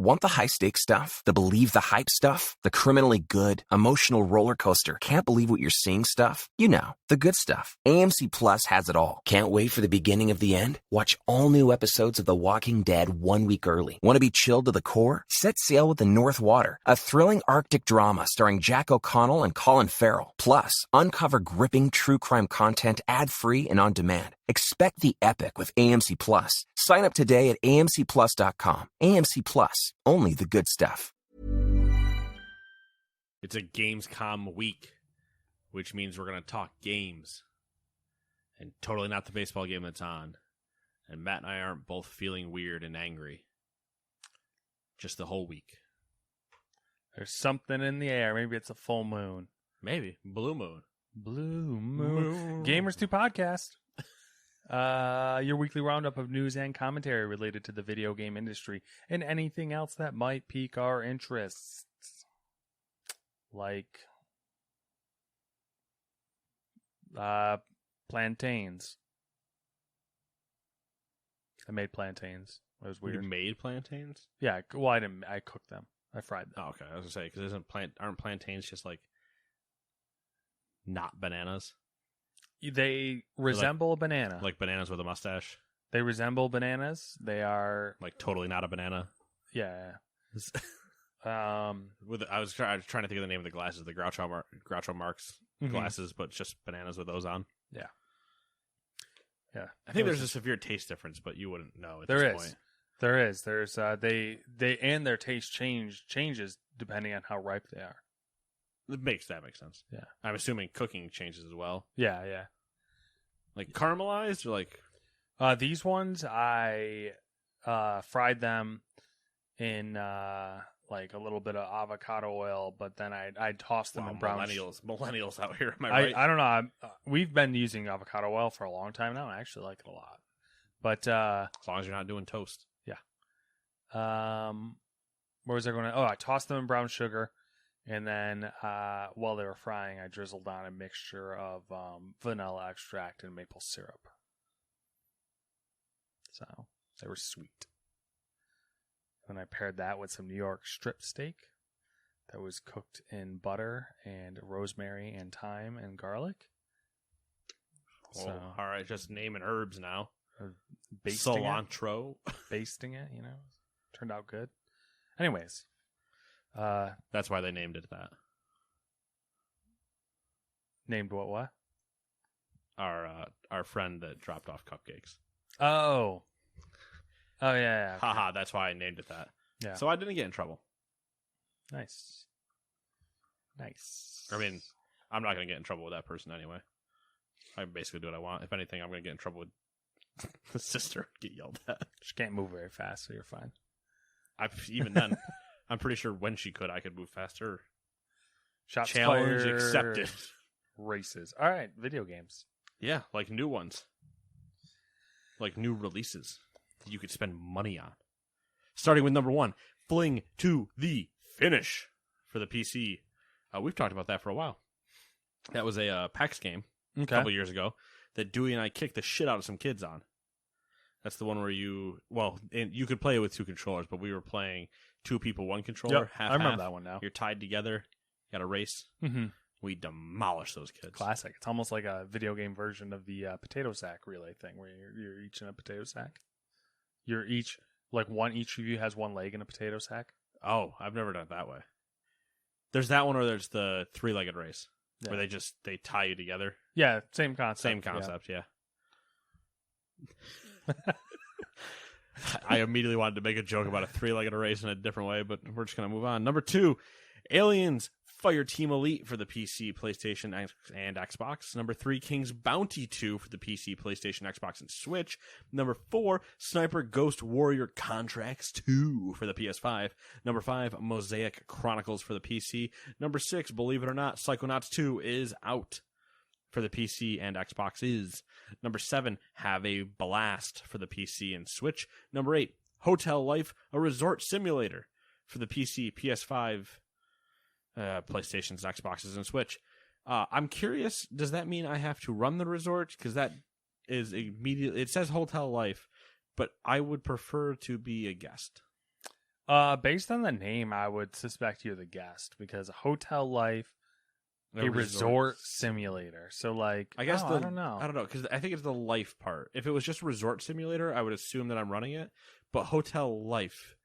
Want the high-stakes stuff? The believe the hype stuff? The criminally good, emotional roller coaster, can't believe what you're seeing stuff? You know, the good stuff. AMC Plus has it all. Can't wait for the beginning of the end? Watch all new episodes of The Walking Dead 1 week early. Want to be chilled to the core? Set sail with the North Water, a thrilling Arctic drama starring Jack O'Connell and Colin Farrell. Plus, uncover gripping true crime content ad-free and on demand. Expect the epic with AMC Plus. Sign up today at amcplus.com. AMC Plus, only the good stuff. It's a Gamescom week, which means we're going to talk games. And totally not the baseball game that's on. And Matt and I aren't both feeling weird and angry. Just the whole week. There's something in the air. Maybe it's a full moon. Maybe. Blue moon. Blue moon. Gamers 2 podcast. Your weekly roundup of news and commentary related to the video game industry and anything else that might pique our interests. Like plantains. I made plantains. It was weird. You made plantains? Yeah, well, I didn't. I cooked them. I fried them. Oh, okay. I was gonna say because aren't plantains just like not bananas? They resemble a banana. Like bananas with a mustache. They resemble bananas. They are like totally not a banana. Yeah. I was trying to think of the name of the glasses, the Groucho Marx glasses, but just bananas with those on. Yeah. Yeah. I think there's a severe taste difference, but you wouldn't know at this point. There is. There's they and their taste changes depending on how ripe they are. That makes sense. Yeah. I'm assuming cooking changes as well. Yeah, yeah. Like caramelized or like these ones I fried them in like a little bit of avocado oil, but then I tossed them in brown. Millennials out here. Am I right? I don't know. We've been using avocado oil for a long time now. I actually like it a lot. But as long as you're not doing toast. Yeah. Where was I going to? Oh, I tossed them in brown sugar. And then while they were frying, I drizzled on a mixture of vanilla extract and maple syrup. So they were sweet. And I paired that with some New York strip steak that was cooked in butter and rosemary and thyme and garlic. Oh, so, all right, just naming herbs now. Cilantro. Basting it, turned out good. Anyways. That's why they named it that. Named what? Our friend that dropped off cupcakes. Oh yeah. Okay. Haha, that's why I named it that. Yeah. So I didn't get in trouble. Nice. I mean, I'm not going to get in trouble with that person anyway. I basically do what I want. If anything, I'm going to get in trouble with the sister. Get yelled at. She can't move very fast, so you're fine. Even then, I'm pretty sure when she could, I could move faster. Shots Challenge fired. accepted. Races. All right, video games. Yeah, like new ones. Like new releases that you could spend money on. Starting with number 1, Fling to the Finish for the PC. We've talked about that for a while. That was a PAX game a couple years ago that Dewey and I kicked the shit out of some kids on. That's the one where you could play it with 2 controllers, but we were playing 2 people, 1 controller. Yep, half. I remember that one now. You're tied together. You got a race. Mm-hmm. We demolished those kids. Classic. It's almost like a video game version of the potato sack relay thing, where you're each in a potato sack. You're each each of you has 1 leg in a potato sack. Oh, I've never done it that way. There's that one, or there's the 3-legged race where they tie you together. Yeah, same concept. Same concept, yeah. I immediately wanted to make a joke about a 3-legged race in a different way, but we're just going to move on. Number 2, Aliens Fireteam Elite for the PC, PlayStation, and Xbox. Number 3, King's Bounty 2 for the PC, PlayStation, Xbox, and Switch. Number 4, Sniper Ghost Warrior Contracts 2 for the PS5. Number 5, Mosaic Chronicles for the PC. Number 6, believe it or not, Psychonauts 2 is out for the PC and Xbox is. Number 7, Have a Blast for the PC and Switch. Number 8, Hotel Life, a resort simulator for the PC, PS5, PlayStations, Xboxes, and Switch. I'm curious, does that mean I have to run the resort? Because that is immediately... It says Hotel Life, but I would prefer to be a guest. Based on the name, I would suspect you're the guest because Hotel Life, a resort simulator. So, like, I guess I don't know. I don't know, because I think it's the life part. If it was just resort simulator, I would assume that I'm running it. But Hotel Life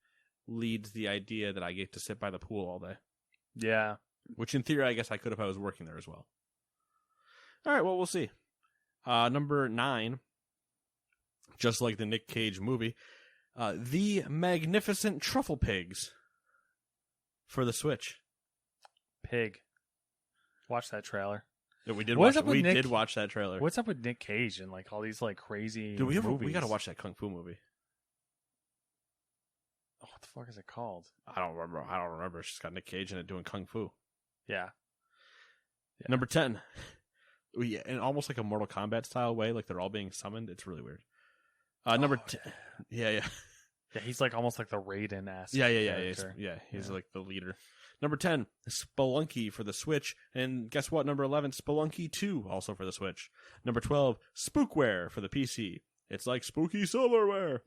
leads the idea that I get to sit by the pool all day. Yeah. Which, in theory, I guess I could if I was working there as well. All right, well, we'll see. Number 9, just like the Nick Cage movie, The Magnificent Truffle Pigs for the Switch. Pig. Watch that trailer. Yeah, we did What's watch. up with We Nick- did watch that trailer. What's up with Nick Cage and like all these like crazy Dude, movies? we got to watch that Kung Fu movie. Oh, what the fuck is it called? I don't remember. It's just got Nick Cage in it doing Kung Fu. Yeah. Number 10. In almost like a Mortal Kombat style way, like they're all being summoned. It's really weird. Number 10. Yeah. Yeah, he's like almost like the Raiden-esque. Yeah. character. He's like the leader. Number 10, Spelunky for the Switch. And guess what? Number 11, Spelunky 2, also for the Switch. Number 12, Spookware for the PC. It's like spooky silverware.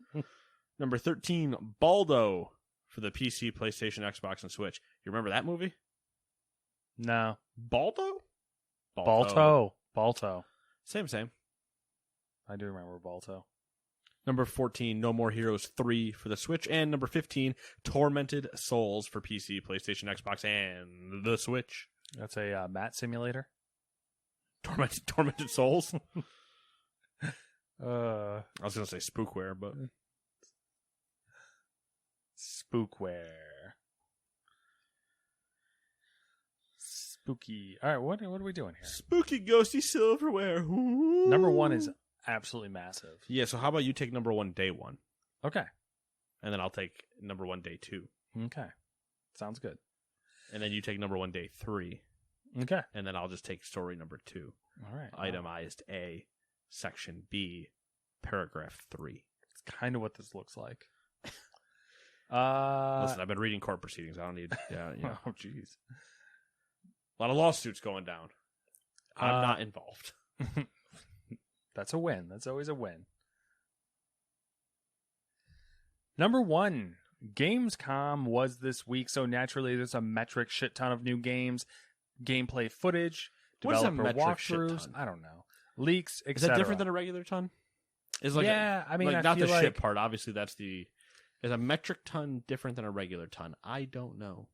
Number 13, Baldo for the PC, PlayStation, Xbox, and Switch. You remember that movie? No. Baldo? Balto. Same. I do remember Balto. Number 14, No More Heroes 3 for the Switch. And number 15, Tormented Souls for PC, PlayStation, Xbox, and the Switch. That's a mat simulator. Tormented Souls? I I was going to say Spookware, but... Spookware. Spooky. All right, what are we doing here? Spooky ghosty silverware. Ooh. Number 1 is absolutely massive. Yeah, so how about you take number 1 day 1? Okay. And then I'll take number 1 day 2. Okay. Sounds good. And then you take number 1 day 3. Okay. And then I'll just take story number 2. All right. Itemized A, section B, paragraph 3. It's kind of what this looks like. Listen, I've been reading court proceedings. I don't need... Yeah. Oh, jeez. A lot of lawsuits going down. I'm not involved. That's a win. That's always a win. Number 1, Gamescom was this week, so naturally there's a metric shit ton of new games, gameplay footage, What is a developer metric shit walkthroughs. ton? I don't know. Leaks, Is etc. that different than a regular ton? Is like yeah, I mean, like I not feel the like, shit part. Obviously, that's the... Is a metric ton different than a regular ton? I don't know.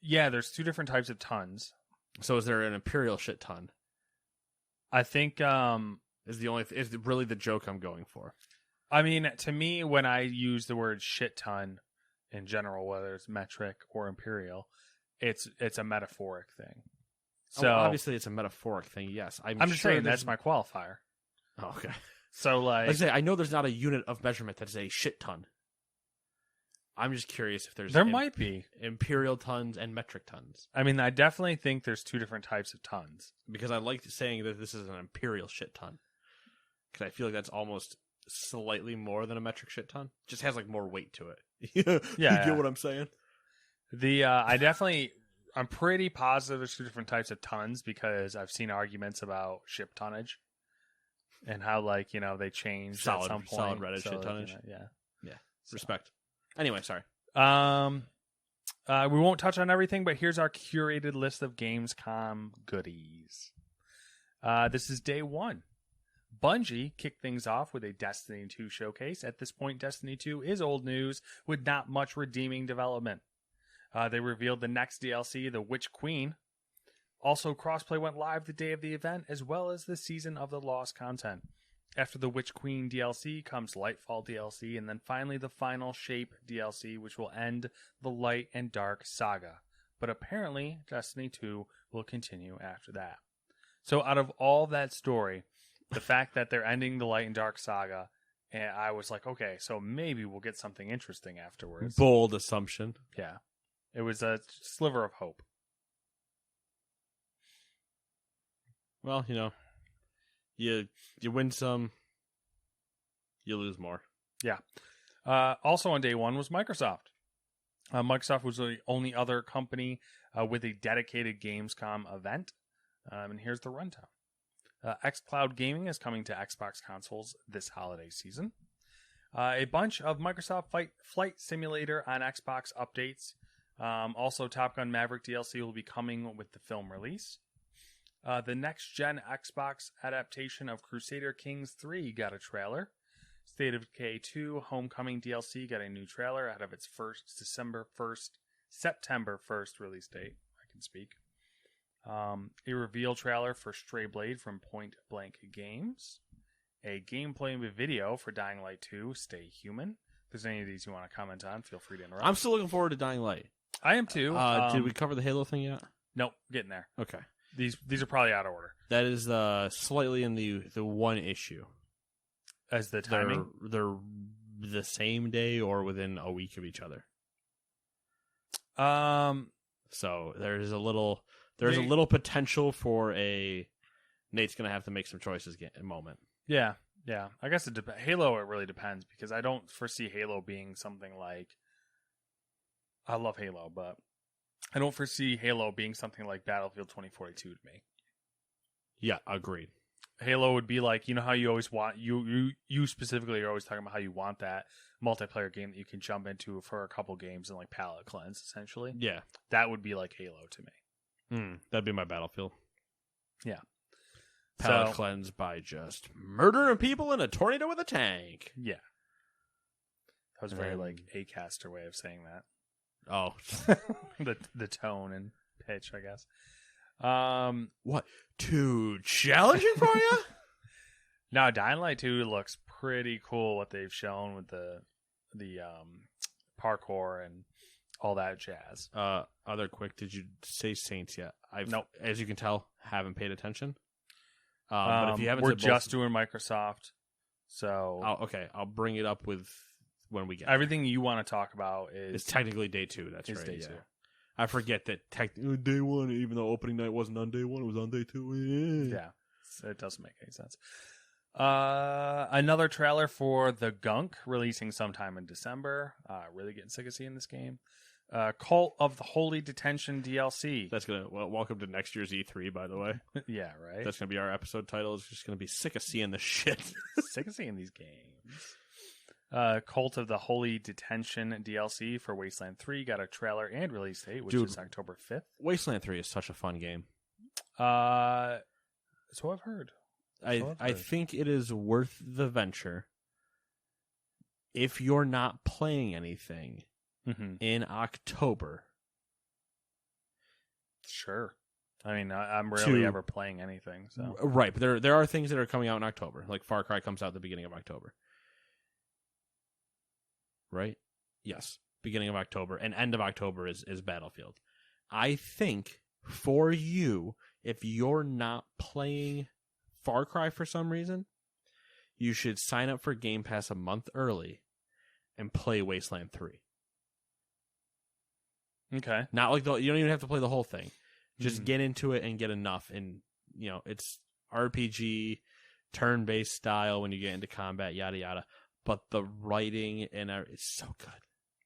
Yeah, there's 2 different types of tons. So is there an imperial shit ton? I think... Is really the joke I'm going for? I mean, to me, when I use the word shit ton in general, whether it's metric or imperial, it's a metaphoric thing. So obviously, it's a metaphoric thing. Yes, I'm just sure saying that's my qualifier. Oh, okay. So Like I say, I know there's not a unit of measurement that's a shit ton. I'm just curious if there might be imperial tons and metric tons. I mean, I definitely think there's 2 different types of tons. Because I like saying that this is an imperial shit ton. Because I feel like that's almost slightly more than a metric shit ton. Just has like more weight to it. Yeah. You get what I'm saying? I'm pretty positive there's 2 different types of tons because I've seen arguments about ship tonnage and how they change at some point. Solid Reddit shit tonnage. Yeah. Respect. Anyway, sorry. We won't touch on everything, but here's our curated list of Gamescom goodies. This is day 1. Bungie kicked things off with a Destiny 2 showcase. At this point, Destiny 2 is old news with not much redeeming development. They revealed the next DLC, The Witch Queen. Also, crossplay went live the day of the event, as well as the Season of the Lost content. After the Witch Queen DLC comes Lightfall DLC, and then finally the Final Shape DLC, which will end the Light and Dark saga. But apparently, Destiny 2 will continue after that. So out of all that story, the fact that they're ending the Light and Dark saga, and I was like, okay, so maybe we'll get something interesting afterwards. Bold assumption. Yeah. It was a sliver of hope. Well, you win some, you lose more. Yeah. Also on day 1 was Microsoft. Microsoft was the only other company with a dedicated Gamescom event. And here's the rundown. xCloud Gaming is coming to Xbox consoles this holiday season. A bunch of Microsoft Flight Simulator on Xbox updates. Also, Top Gun Maverick DLC will be coming with the film release. The next-gen Xbox adaptation of Crusader Kings 3 got a trailer. State of Decay 2 Homecoming DLC got a new trailer out of its September 1st release date. I can speak. A reveal trailer for Stray Blade from Point Blank Games. A gameplay video for Dying Light 2, Stay Human. If there's any of these you want to comment on, feel free to interrupt. I'm still looking forward to Dying Light. I am too. Did we cover the Halo thing yet? Nope, getting there. Okay. These are probably out of order. That is slightly in the one issue. As the timing? They're the same day or within a week of each other. So there's a little potential for Nate's gonna have to make some choices moment. Yeah. I guess Halo, it really depends, because I don't foresee Halo being something like. I love Halo, but I don't foresee Halo being something like Battlefield 2042 to me. Yeah, agreed. Halo would be like, how you always want you specifically are always talking about how you want that multiplayer game that you can jump into for a couple games and like palate cleanse, essentially. Yeah, that would be like Halo to me. That'd be my Battlefield. Yeah, palate cleanse by just murdering people in a tornado with a tank. Yeah, that was very like A-caster way of saying that. Oh, the tone and pitch, I guess. What? Too challenging for you? No, Dying Light 2 looks pretty cool. What they've shown with the parkour and all that jazz. Other quick, did you say Saints yet? Nope. As you can tell, haven't paid attention. But if you haven't, we're just doing Microsoft. So okay, I'll bring it up with when we get everything there. You want to talk about is it's technically day 2. That's right. Day 2. I forget that technically day 1, even though opening night wasn't on day 1, it was on day 2. Yeah, it doesn't make any sense. Another trailer for The Gunk releasing sometime in December. Really getting sick of seeing this game. Cult of the Holy Detention DLC. That's gonna welcome to next year's E3, by the way. Yeah, right. That's gonna be our episode title. It's just gonna be sick of seeing this shit. Sick of seeing these games. Cult of the Holy Detention DLC for Wasteland 3 got a trailer and release date, which is October 5th. Wasteland 3 is such a fun game. So I've heard. I think it is worth the venture if you're not playing anything in October. Sure. I mean, I'm rarely ever playing anything. So right, but there are things that are coming out in October. Like Far Cry comes out at the beginning of October. Right? Yes. Beginning of October. And end of October is Battlefield. I think for you, if you're not playing Far Cry for some reason, you should sign up for Game Pass a month early and play Wasteland 3. Okay. Not like you don't even have to play the whole thing. Just get into it and get enough. And, it's RPG, turn-based style when you get into combat, yada, yada. But the writing and is so good.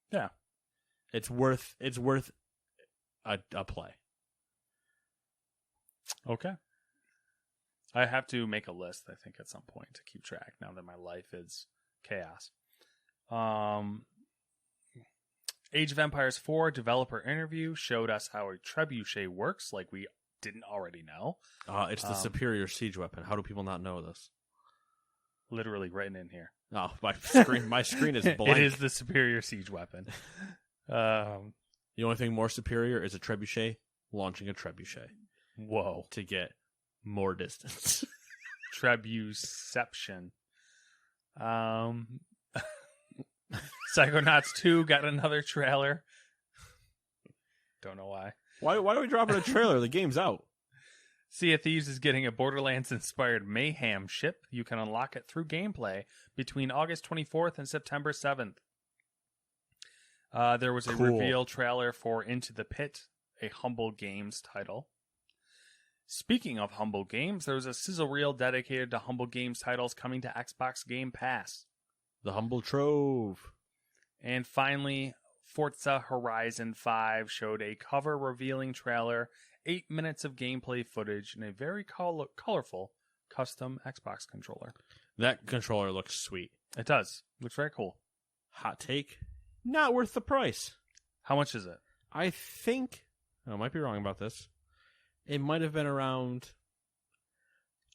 Yeah. It's worth a play. Okay. I have to make a list, I think, at some point to keep track now that my life is chaos. Age of Empires 4 developer interview showed us how a trebuchet works, like we didn't already know. It's the superior siege weapon. How do people not know this? Literally written in here. Oh, my screen is blank. It is the superior siege weapon. The only thing more superior is a trebuchet launching a trebuchet. Whoa. To get more distance. Trebuception. Psychonauts 2 got another trailer. Don't know why. Why are we dropping a trailer? The game's out. Sea of Thieves is getting a Borderlands-inspired Mayhem ship. You can unlock it through gameplay between August 24th and September 7th. There was a reveal trailer for Into the Pit, a Humble Games title. Speaking of Humble Games, there was a sizzle reel dedicated to Humble Games titles coming to Xbox Game Pass. The Humble Trove. And finally, Forza Horizon 5 showed a cover-revealing trailer, 8 minutes of gameplay footage, and a very colorful custom Xbox controller. That controller looks sweet. It does. Looks very cool. Hot take, not worth the price. How much is it? I think, I might be wrong about this, it might have been around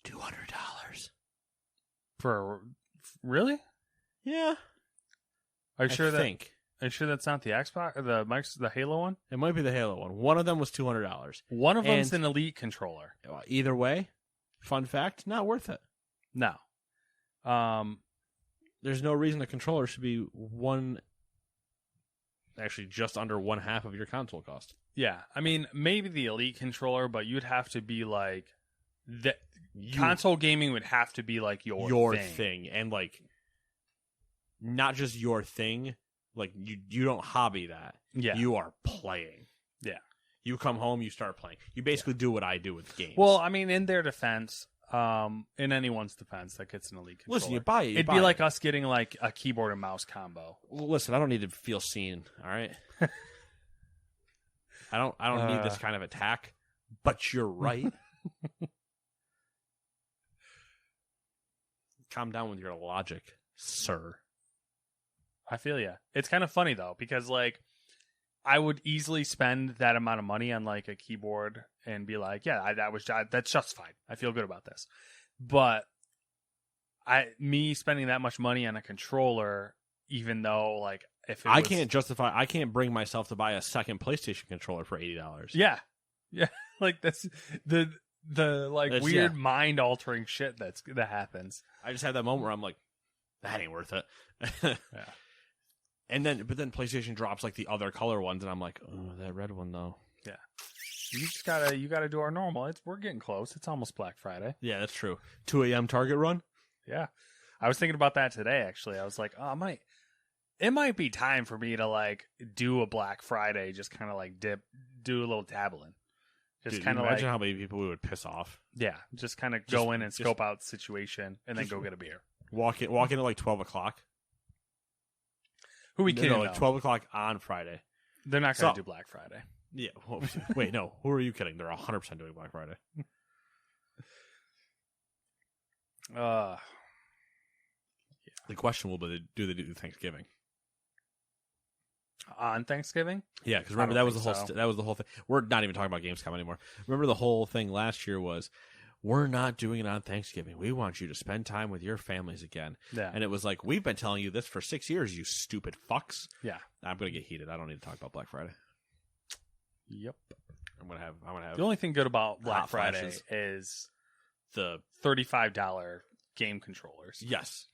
$200. Really? Yeah. Are you sure that? Think. Are you sure that's not the Xbox or the Halo one? It might be the Halo one. One of them was $200. One of them's an Elite controller. Either way, fun fact, not worth it. No. There's no reason a controller should be just under one half of your console cost. Yeah. I mean, maybe the Elite controller, but you'd have to be like console gaming would have to be like your thing. And like not just your thing, like you don't hobby that. Yeah. You are playing. Yeah. You come home, you start playing. You basically do what I do with games. Well, I mean, in their defense, in anyone's defense that gets an Elite controller. Listen, you buy it. It'd be like us getting like a keyboard and mouse combo. Well, listen, I don't need to feel seen, all right? I don't need this kind of attack, but you're right. Calm down with your logic, sir. I feel ya. It's kind of funny though, because like I would easily spend that amount of money on like a keyboard and be like, yeah, that's justified. I feel good about this. But me spending that much money on a controller, even though like I can't bring myself to buy a second PlayStation controller for $80. Yeah. Yeah. Like that's the weird mind altering shit that happens. I just had that moment where I'm like, that ain't worth it. Yeah. But then PlayStation drops like the other color ones, and I'm like, oh, that red one though. Yeah. You gotta do our normal. We're getting close. It's almost Black Friday. Yeah, that's true. 2 a.m. Target run. Yeah. I was thinking about that today, actually. I was like, it might be time for me to like do a Black Friday, just kind of like do a little dabbling. Just kind of imagine how many people we would piss off. Yeah, just kind of go in and scope out the situation and then go get a beer. Walk in at like 12 o'clock. Who are we kidding? No, like 12 o'clock on Friday. They're not going to do Black Friday. Yeah. Well, wait, no. Who are you kidding? They're 100% doing Black Friday. Yeah. The question will be, do they do Thanksgiving? On Thanksgiving? Yeah, because remember that was the whole thing. We're not even talking about Gamescom anymore. Remember the whole thing last year was, we're not doing it on Thanksgiving. We want you to spend time with your families again. Yeah. And it was like, we've been telling you this for 6 years, you stupid fucks. Yeah. I'm gonna get heated. I don't need to talk about Black Friday. Yep. I'm gonna have the only thing good about Black Friday is the $35 game controllers. Yes.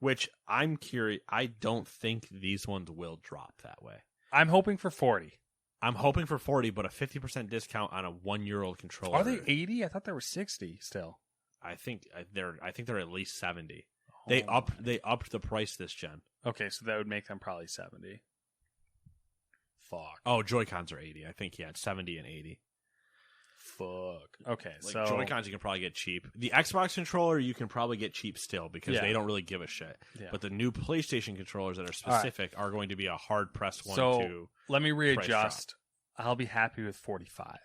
Which I'm curious. I don't think these ones will drop that way. I'm hoping for 40. I'm hoping for 40, but a 50% discount on a 1-year-old controller. Are they 80? I thought they were 60 still. I think they're at least 70. Oh, they upped the price this gen. Okay, so that would make them probably 70. Fuck. Oh, Joy-Cons are 80. I think it's 70 and 80. Fuck. Okay, like so Joy-Cons you can probably get cheap. The Xbox controller you can probably get cheap still because they don't really give a shit. Yeah. But the new PlayStation controllers that are specific are going to be a hard pressed one to let me readjust. I'll be happy with 45.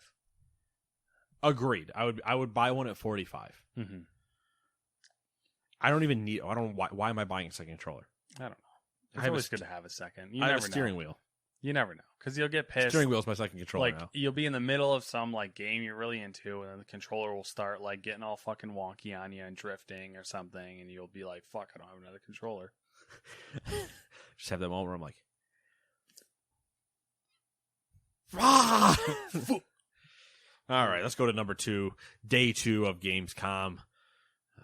Agreed. I would buy one at 45. Mm-hmm. I don't even need. Why am I buying a second controller? I don't know. It's always good to have a second. I have a steering wheel. You never know, because you'll get pissed. Steering wheel's my second controller now. You'll be in the middle of some like game you're really into, and then the controller will start like getting all fucking wonky on you and drifting or something, and you'll be like, "Fuck, I don't have another controller." Just have that moment where I'm like, all right, let's go to number 2, day 2 of Gamescom.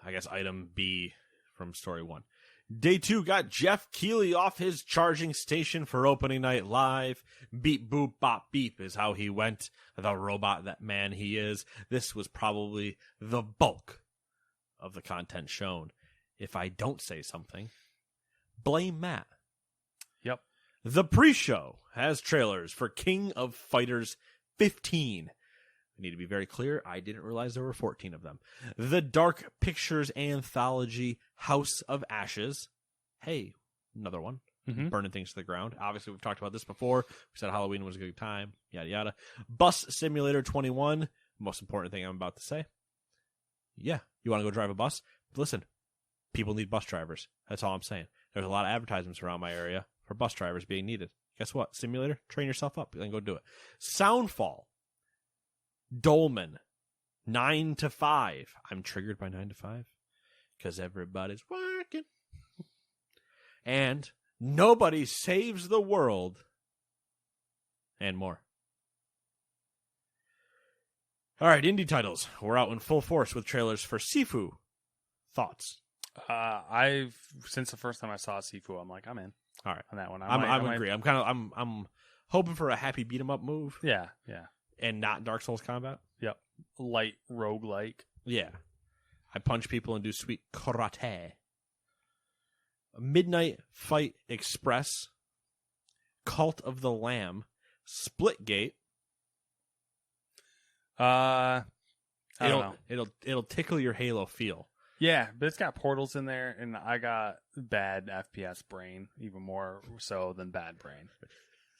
I guess item B from story 1. Day 2 got Jeff Keighley off his charging station for opening night live. Beep, boop, bop, beep is how he went. The robot that man he is. This was probably the bulk of the content shown. If I don't say something, blame Matt. Yep. The pre-show has trailers for King of Fighters 15. I need to be very clear, I didn't realize there were 14 of them. The Dark Pictures anthology House of Ashes. Hey, another one. Mm-hmm. Burning things to the ground. Obviously, we've talked about this before. We said Halloween was a good time. Yada, yada. Bus Simulator 21. Most important thing I'm about to say. Yeah, you want to go drive a bus? Listen, People need bus drivers. That's all I'm saying. There's a lot of advertisements around my area for bus drivers being needed. Guess what? Simulator, train yourself up. Then go do it. Soundfall. Dolman. 9 to 5. I'm triggered by 9 to 5 because everybody's working. And Nobody Saves the World. And more. All right, indie titles. We're out in full force with trailers for Sifu. Thoughts? I've since the first time I saw Sifu, I'm like, I'm in. All right, on that one. I agree. I'm hoping for a happy beat 'em up move. Yeah. And not Dark Souls combat. Yep. Light roguelike. Yeah. I punch people and do sweet karate. Midnight Fight Express. Cult of the Lamb. Splitgate. I don't know. It'll tickle your Halo feel. Yeah, but it's got portals in there, and I got bad FPS brain, even more so than bad brain.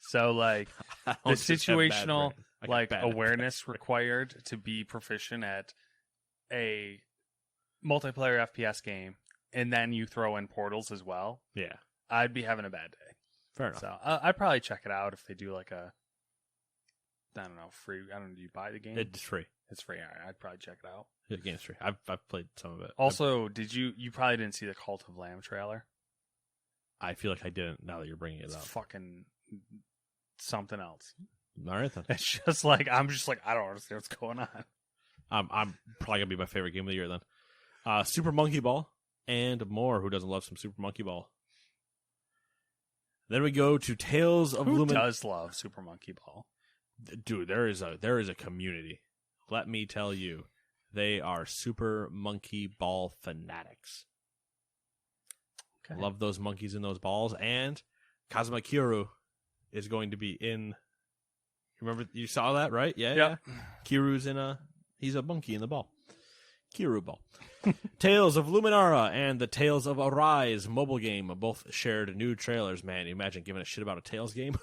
So, like, the situational awareness required to be proficient at a multiplayer FPS game, and then you throw in portals as well. Yeah, I'd be having a bad day. Fair enough. So I'd probably check it out if they do like a, I don't know, free. I don't know. Do you buy the game? It's free. It's free. All right, I'd probably check it out. The game's free. I've played some of it. Also, you probably didn't see the Cult of Lamb trailer? I feel like I didn't. Now that you're bringing it It's up, fucking something else. All right then. It's just like I don't understand what's going on. I'm probably gonna be my favorite game of the year then. Super Monkey Ball and more. Who doesn't love some Super Monkey Ball? Then we go to Tales of Who does love Super Monkey Ball? Dude, there is a community. Let me tell you, they are Super Monkey Ball fanatics. Okay. Love those monkeys in those balls. And Kazuma Kiryu is going to be in. Remember, you saw that, right? Yeah. Kiryu's he's a monkey in the ball. Kiryu ball. Tales of Luminara and the Tales of Arise mobile game both shared new trailers. Man, you imagine giving a shit about a Tales game?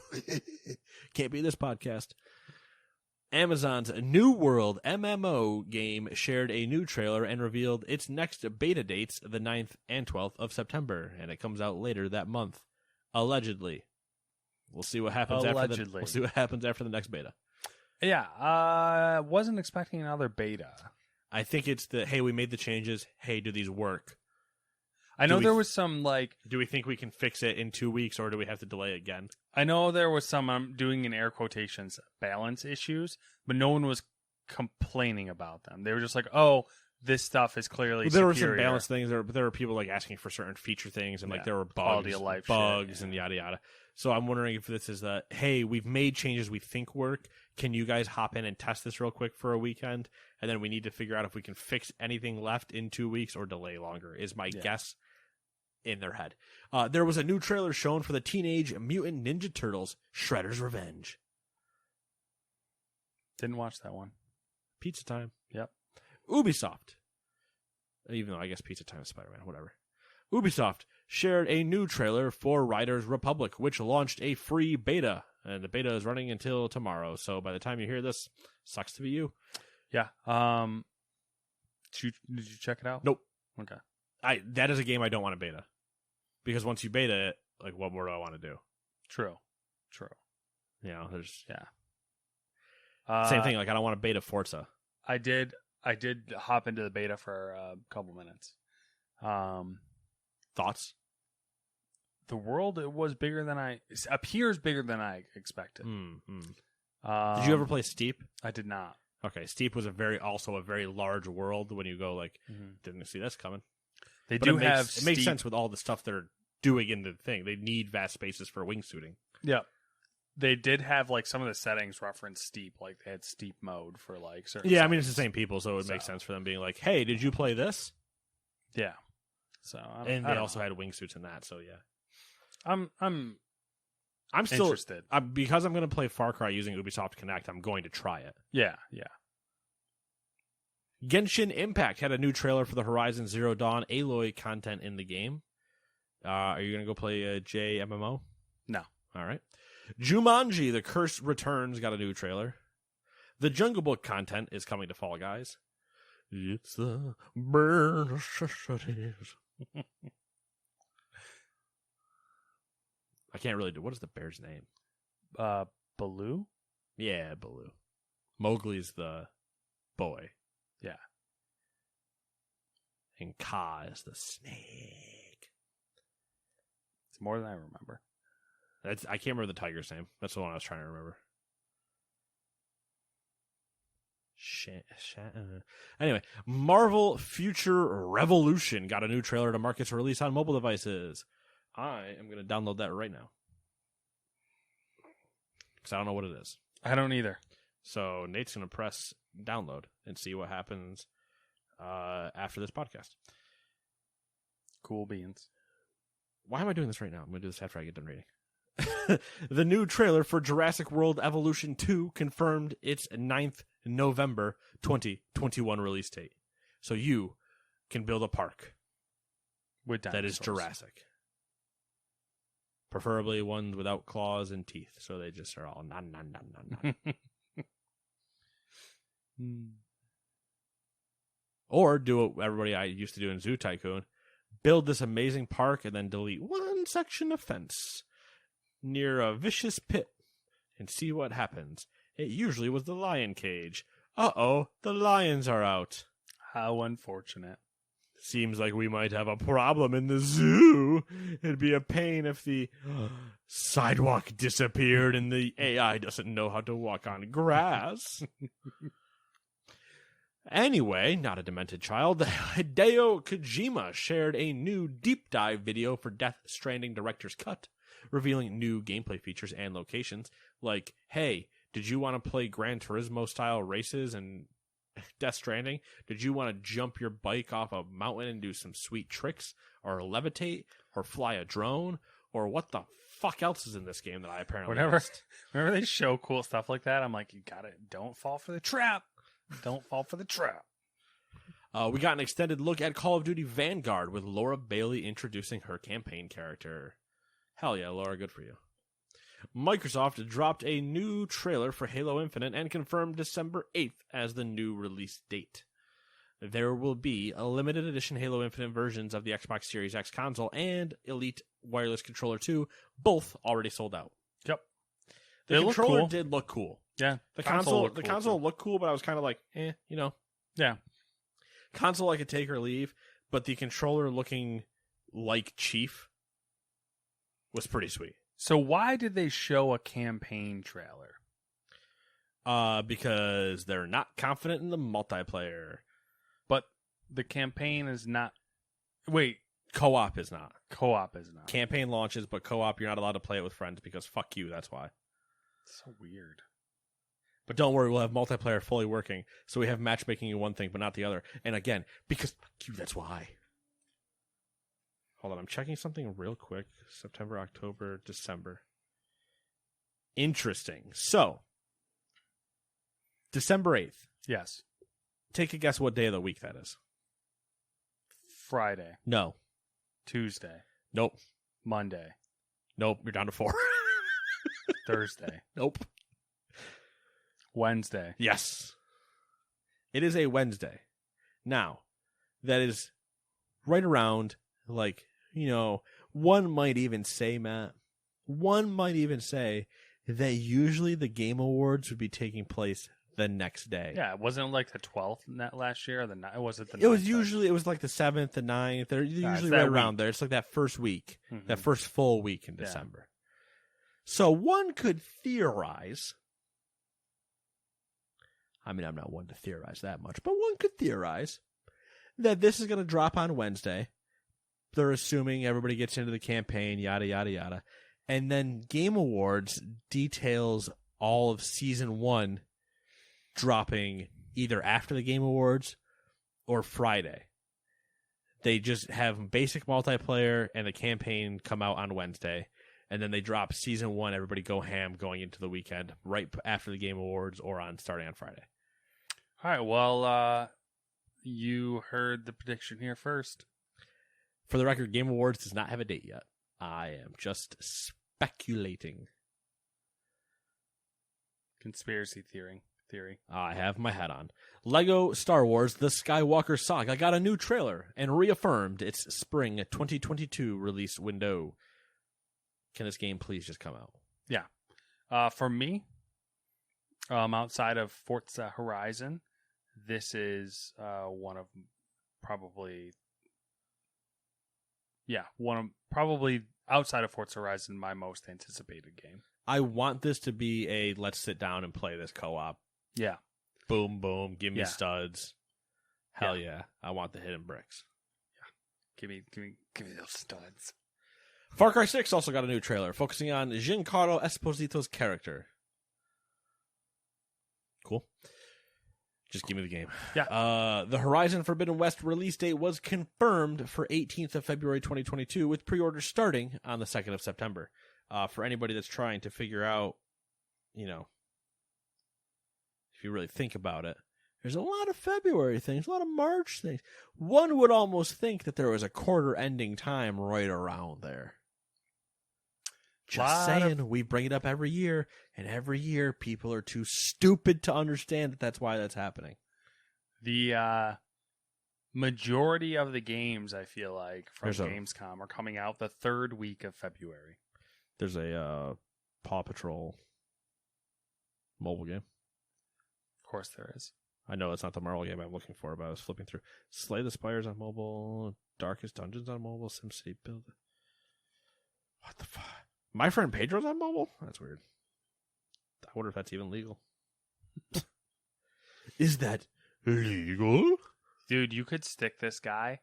Can't be this podcast. Amazon's New World MMO game shared a new trailer and revealed its next beta dates, the 9th and 12th of September, and it comes out later that month, allegedly. We'll see what happens after the next beta. Yeah, wasn't expecting another beta. I think it's hey, we made the changes. Hey, do these work? I know there was some, like... Do we think we can fix it in 2 weeks, or do we have to delay again? I know there was some, I'm doing in air quotations, balance issues, but no one was complaining about them. They were just like, oh, this stuff is clearly there superior. were some balance things, but there were people like asking for certain feature things, and like there were bugs shit, and yada yada. So I'm wondering if this is hey, we've made changes we think work. Can you guys hop in and test this real quick for a weekend? And then we need to figure out if we can fix anything left in 2 weeks or delay longer, is my guess in their head. There was a new trailer shown for the Teenage Mutant Ninja Turtles Shredder's Revenge. Didn't watch that one. Pizza Time. Yep. Ubisoft. Even though I guess Pizza Time is Spider-Man, whatever. Ubisoft shared a new trailer for Riders Republic, which launched a free beta. And the beta is running until tomorrow. So by the time you hear this, sucks to be you. Yeah. Did you check it out? Nope. Okay. That is a game I don't want to beta. Because once you beta it, like, what more do I want to do? True. You know, there's... Yeah. Same thing, like, I don't want to beta Forza. I did hop into the beta for a couple minutes. Thoughts? The world appears bigger than I expected. Did you ever play Steep? I did not. Okay, Steep was also a very large world when you go, like, didn't see this coming. It makes sense with all the stuff they're doing in the thing. They need vast spaces for wingsuiting. Yeah. They did have, like, some of the settings reference Steep. Like, they had Steep mode for, like, certain settings. I mean, it's the same people, so it would make sense for them being like, hey, did you play this? Yeah. So, they also had wingsuits in that, so yeah. I'm still interested. Because I'm going to play Far Cry using Ubisoft Connect, I'm going to try it. Yeah. Genshin Impact had a new trailer for the Horizon Zero Dawn Aloy content in the game. Are you going to go play a JMMO? No. All right. Jumanji: The Curse Returns got a new trailer. The Jungle Book content is coming to Fall Guys. It's the burn of necessities. I can't really do. What is the bear's name? Baloo? Yeah, Baloo. Mowgli's the boy. Yeah. And Kaa is the snake. It's more than I remember. I can't remember the tiger's name. That's the one I was trying to remember. Anyway, Marvel Future Revolution got a new trailer to mark its release on mobile devices. I am going to download that right now. Because I don't know what it is. I don't either. So Nate's going to press download and see what happens after this podcast. Cool beans. Why am I doing this right now? I'm going to do this after I get done reading. The new trailer for Jurassic World Evolution 2 confirmed its 9th November 2021 release date. So you can build a park with that is Jurassic. Preferably one without claws and teeth. So they just are all non. Or do what everybody I used to do in Zoo Tycoon. Build this amazing park and then delete one section of fence near a vicious pit and see what happens. It usually was the lion cage. Uh-oh, the lions are out. How unfortunate. Seems like we might have a problem in the zoo. It'd be a pain if the sidewalk disappeared and the AI doesn't know how to walk on grass. Anyway, not a demented child, Hideo Kojima shared a new deep dive video for Death Stranding Director's Cut, revealing new gameplay features and locations. Like, hey, did you want to play Gran Turismo-style races and Death Stranding? Did you want to jump your bike off a mountain and do some sweet tricks? Or levitate? Or fly a drone? Or what the fuck else is in this game that I apparently missed? Whenever they show cool stuff like that, I'm like, you got it. Don't fall for the trap. Don't fall for the trap. We got an extended look at Call of Duty Vanguard with Laura Bailey introducing her campaign character. Hell yeah, Laura, good for you. Microsoft dropped a new trailer for Halo Infinite and confirmed December 8th as the new release date. There will be a limited edition Halo Infinite versions of the Xbox Series X console and Elite Wireless Controller 2, both already sold out. Yep. The controller did look cool. Yeah. The console looked cool, but I was kind of like, Yeah. Console I could take or leave, but the controller looking like Chief was pretty sweet. So why did they show a campaign trailer? Because they're not confident in the multiplayer. But the campaign is not... Wait. Co-op is not. Co-op is not. Campaign launches, but co-op, you're not allowed to play it with friends because fuck you, that's why. So weird. But don't worry, we'll have multiplayer fully working. So we have matchmaking in one thing, but not the other. And again, because fuck you, that's why. Hold on, I'm checking something real quick. September, October, December. Interesting. So, December 8th. Yes. Take a guess what day of the week that is. Friday. No. Tuesday. Nope. Monday. Nope, you're down to 4. Thursday. Nope. Wednesday. Yes. It is a Wednesday. Now, that is right around, like, one might even say, Matt, that usually the Game Awards would be taking place the next day. Yeah, wasn't it like the 12th last year? Or was it the 9th? It was like the 7th, the 9th. They're usually right around there. It's like that first week, that first full week in December. So one could theorize. I mean, I'm not one to theorize that much, but one could theorize that this is going to drop on Wednesday. They're assuming everybody gets into the campaign, yada, yada, yada. And then Game Awards details all of Season 1 dropping either after the Game Awards or Friday. They just have basic multiplayer and the campaign come out on Wednesday. And then they drop Season 1, everybody go ham going into the weekend, right after the Game Awards or starting on Friday. All right, well, you heard the prediction here first. For the record, Game Awards does not have a date yet. I am just speculating. Conspiracy theory. theory. I have my hat on. Lego Star Wars The Skywalker Saga got a new trailer and reaffirmed its spring 2022 release window. Can this game please just come out? Yeah. For me, outside of Forza Horizon, this is one of probably outside of Forza Horizon, my most anticipated game. I want this to be a let's sit down and play this co-op. Yeah. Boom, boom, give me Yeah. studs. Hell yeah. I want the hidden bricks. Give me those studs. Far Cry 6 also got a new trailer focusing on Giancarlo Esposito's character. Cool. Just give me the game. Yeah. The Horizon Forbidden West release date was confirmed for 18th of February 2022, with pre-orders starting on the 2nd of September. For anybody that's trying to figure out, if you really think about it, there's a lot of February things, a lot of March things. One would almost think that there was a quarter-ending time right around there. Just saying, we bring it up every year, and every year people are too stupid to understand that that's why that's happening. The majority of the games, I feel like, from There's Gamescom are coming out the third week of February. There's a Paw Patrol mobile game. Of course there is. I know it's not the Marvel game I'm looking for, but I was flipping through. Slay the Spires on mobile, Darkest Dungeons on mobile, SimCity Build. What the fuck? My Friend Pedro's on mobile? That's weird. I wonder if that's even legal. Is that legal? Dude, you could stick this guy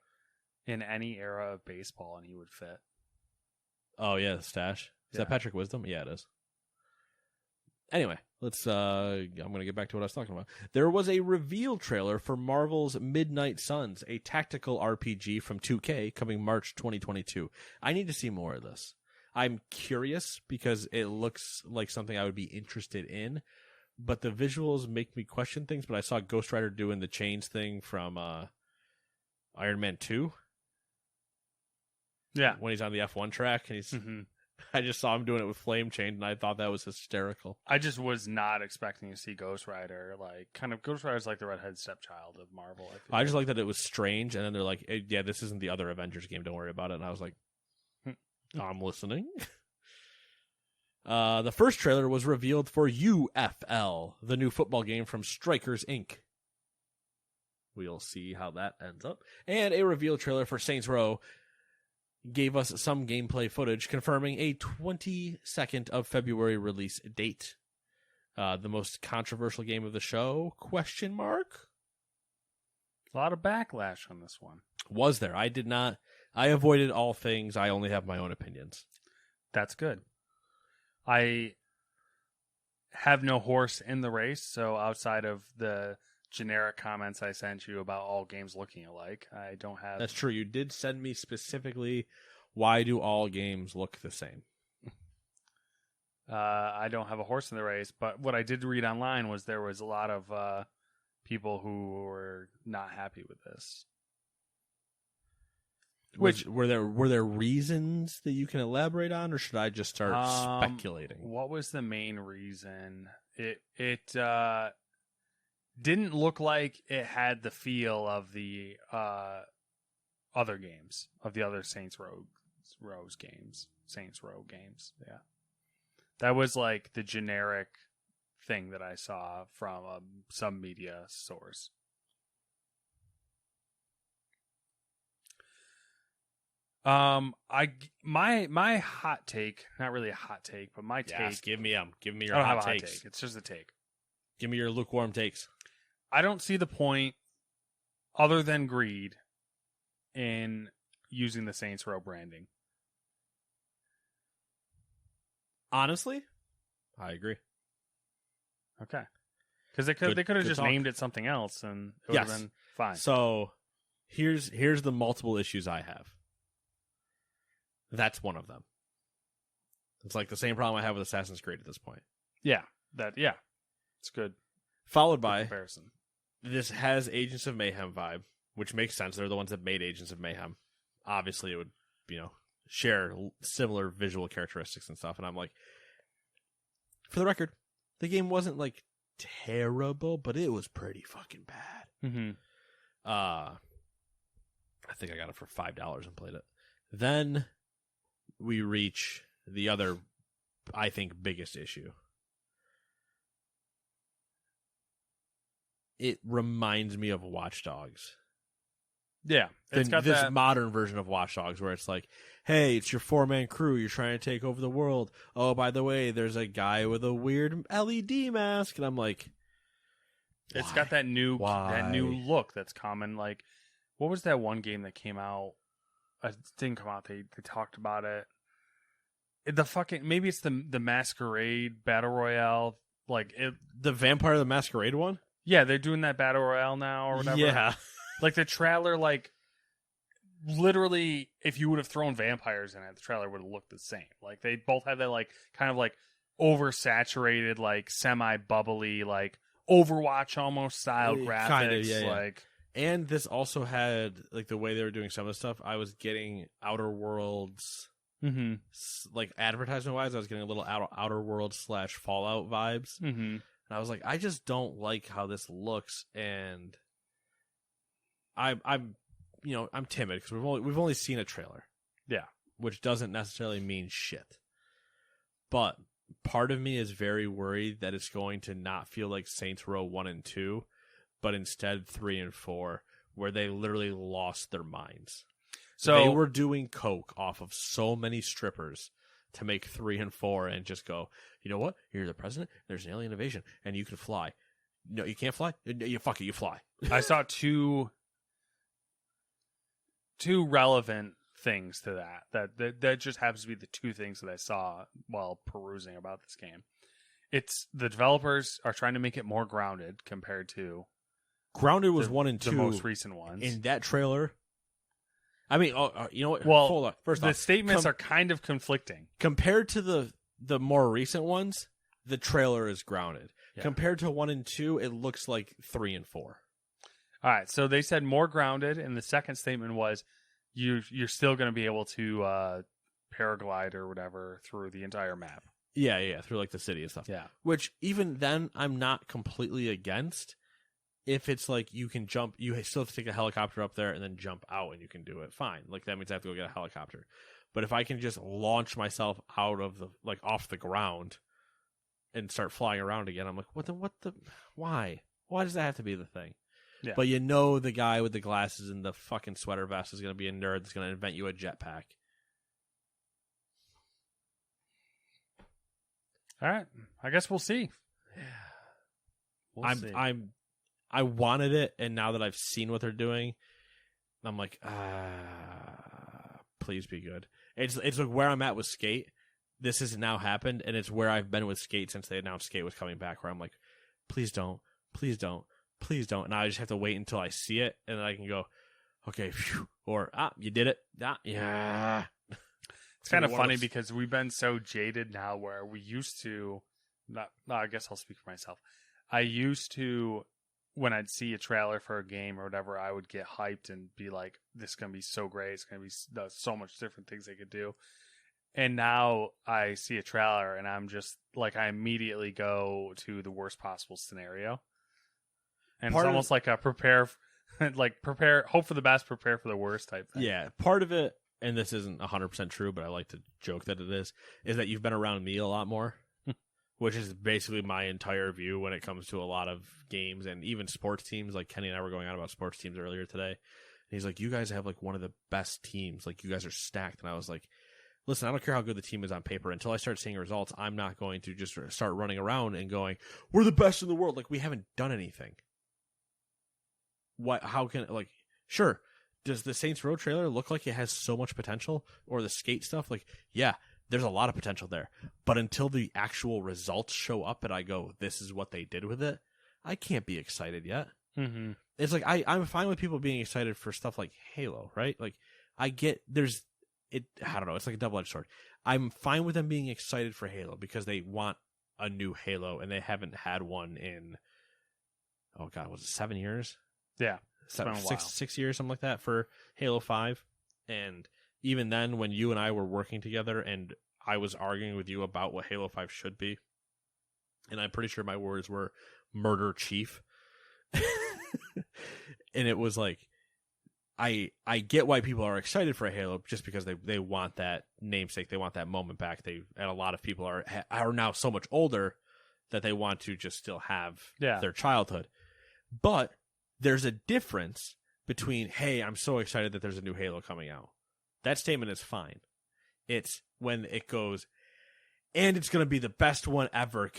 in any era of baseball and he would fit. Oh, yeah, the stash. Is Yeah. that Patrick Wisdom? Yeah, it is. Anyway, I'm going to get back to what I was talking about. There was a reveal trailer for Marvel's Midnight Suns, a tactical RPG from 2K coming March 2022. I need to see more of this. I'm curious because it looks like something I would be interested in, but the visuals make me question things. But I saw Ghost Rider doing the chains thing from Iron Man 2. Yeah. When he's on the F1 track, and he's I just saw him doing it with flame chain, and I thought that was hysterical. I just was not expecting to see Ghost Rider. Ghost Rider's like the redhead stepchild of Marvel. I just like that it was strange, and then they're like, yeah, this isn't the other Avengers game, don't worry about it. And I was like, I'm listening. The first trailer was revealed for UFL, the new football game from Strikers Inc. We'll see how that ends up. And a reveal trailer for Saints Row gave us some gameplay footage confirming a 22nd of February release date. The most controversial game of the show? Question mark? A lot of backlash on this one. Was there? I did not. I avoided all things. I only have my own opinions. That's good. I have no horse in the race, so outside of the generic comments I sent you about all games looking alike, I don't have... That's true. You did send me specifically, why do all games look the same? I don't have a horse in the race, but what I did read online was there was a lot of people who were not happy with this. Which were there reasons that you can elaborate on, or should I just start speculating? What was the main reason? It didn't look like it had the feel of the other games, of the other Saints Row games. Yeah, that was like the generic thing that I saw from some media source. My hot take, not really a hot take, but my take. Yes, give me your I don't have hot a hot takes. take. It's just a take. Give me your lukewarm takes. I don't see the point, other than greed, in using the Saints Row branding. Honestly, I agree. Okay, because they could have just talk. named it something else, and it would have been fine. So here's the multiple issues I have. That's one of them. It's like the same problem I have with Assassin's Creed at this point. Yeah, it's good. Followed by Comparison. This has Agents of Mayhem vibe, which makes sense. They're the ones that made Agents of Mayhem. Obviously, it would, share similar visual characteristics and stuff. And I'm like, for the record, the game wasn't like terrible, but it was pretty fucking bad. Mm-hmm. I think I got it for $5 and played it. Then we reach the other, I think, biggest issue. It reminds me of Watchdogs. Yeah, it's got this that modern version of Watchdogs where it's like, hey, it's your 4-man crew. You're trying to take over the world. Oh, by the way, there's a guy with a weird LED mask, and I'm like, it's why? got that new Why? look that's common. Like, what was that one game that came out? It didn't come out. They talked about it. Maybe it's the Masquerade Battle Royale. Like The Vampire the Masquerade one? Yeah, they're doing that Battle Royale now or whatever. Yeah. Like the trailer, like literally, if you would have thrown vampires in it, the trailer would have looked the same. Like they both have that like kind of like oversaturated, like semi-bubbly, like Overwatch almost style graphics. Kind of, yeah. Like, and this also had like the way they were doing some of the stuff. I was getting Outer Worlds, like advertisement wise. I was getting a little Outer Worlds / Fallout vibes, and I was like, I just don't like how this looks, and I'm timid because we've only seen a trailer. Yeah. Which doesn't necessarily mean shit. But part of me is very worried that it's going to not feel like Saints Row 1 and 2, but instead 3 and 4, where they literally lost their minds. So they were doing coke off of so many strippers to make 3 and 4 and just go, you know what? You're the president, there's an alien invasion, and you can fly. No, you can't fly? You fly. I saw two relevant things to that just happens to be the two things that I saw while perusing about this game. It's the developers are trying to make it more grounded compared to Grounded was 1 and 2, the most recent ones. In that trailer, I mean, you know what? Well, hold on. First the off, statements are kind of conflicting compared to the more recent ones. The trailer is grounded. Yeah. Compared to 1 and 2, it looks like 3 and 4. All right, so they said more grounded, and the second statement was you're still going to be able to paraglide or whatever through the entire map. Yeah, through like the city and stuff. Yeah. Which even then, I'm not completely against. If it's like you can jump, you still have to take a helicopter up there and then jump out, and you can do it. Fine. Like that means I have to go get a helicopter. But if I can just launch myself out of off the ground and start flying around again, I'm like, why? Why does that have to be the thing? Yeah. But the guy with the glasses and the fucking sweater vest is going to be a nerd that's going to invent you a jetpack. All right. I guess we'll see. I wanted it, and now that I've seen what they're doing, I'm like, please be good. It's like where I'm at with Skate. This has now happened, and it's where I've been with Skate since they announced Skate was coming back, where I'm like, please don't. And I just have to wait until I see it, and then I can go, okay, phew, or, you did it. Yeah. It's kind of funny because we've been so jaded now where we used to, I guess I'll speak for myself. I used to, when I'd see a trailer for a game or whatever, I would get hyped and be like, this is going to be so great. It's going to be so much different things they could do. And now I see a trailer and I'm just like, I immediately go to the worst possible scenario. And it's almost like a hope for the best, prepare for the worst type thing. Yeah. Part of it, and this isn't 100% true, but I like to joke that it is that you've been around me a lot more, which is basically my entire view when it comes to a lot of games and even sports teams. Like Kenny and I were going on about sports teams earlier today. And he's like, you guys have like one of the best teams. Like you guys are stacked. And I was like, listen, I don't care how good the team is on paper. Until I start seeing results, I'm not going to just start running around and going, we're the best in the world. Like we haven't done anything. Sure. Does the Saints Row trailer look like it has so much potential? Or the Skate stuff? Like, yeah, there's a lot of potential there. But until the actual results show up and I go, this is what they did with it, I can't be excited yet. Mm-hmm. It's like, I'm fine with people being excited for stuff like Halo, right? Like, I get, I don't know, it's like a double-edged sword. I'm fine with them being excited for Halo because they want a new Halo and they haven't had one in, oh God, was it 7 years? Yeah. 6 years, something like that, for Halo 5. And even then, when you and I were working together and I was arguing with you about what Halo 5 should be, and I'm pretty sure my words were, Murder Chief. And it was like, I get why people are excited for a Halo, just because they want that namesake, they want that moment back. And a lot of people are now so much older that they want to just still have their childhood. But there's a difference between, hey, I'm so excited that there's a new Halo coming out. That statement is fine. It's when it goes, and it's going to be the best one ever.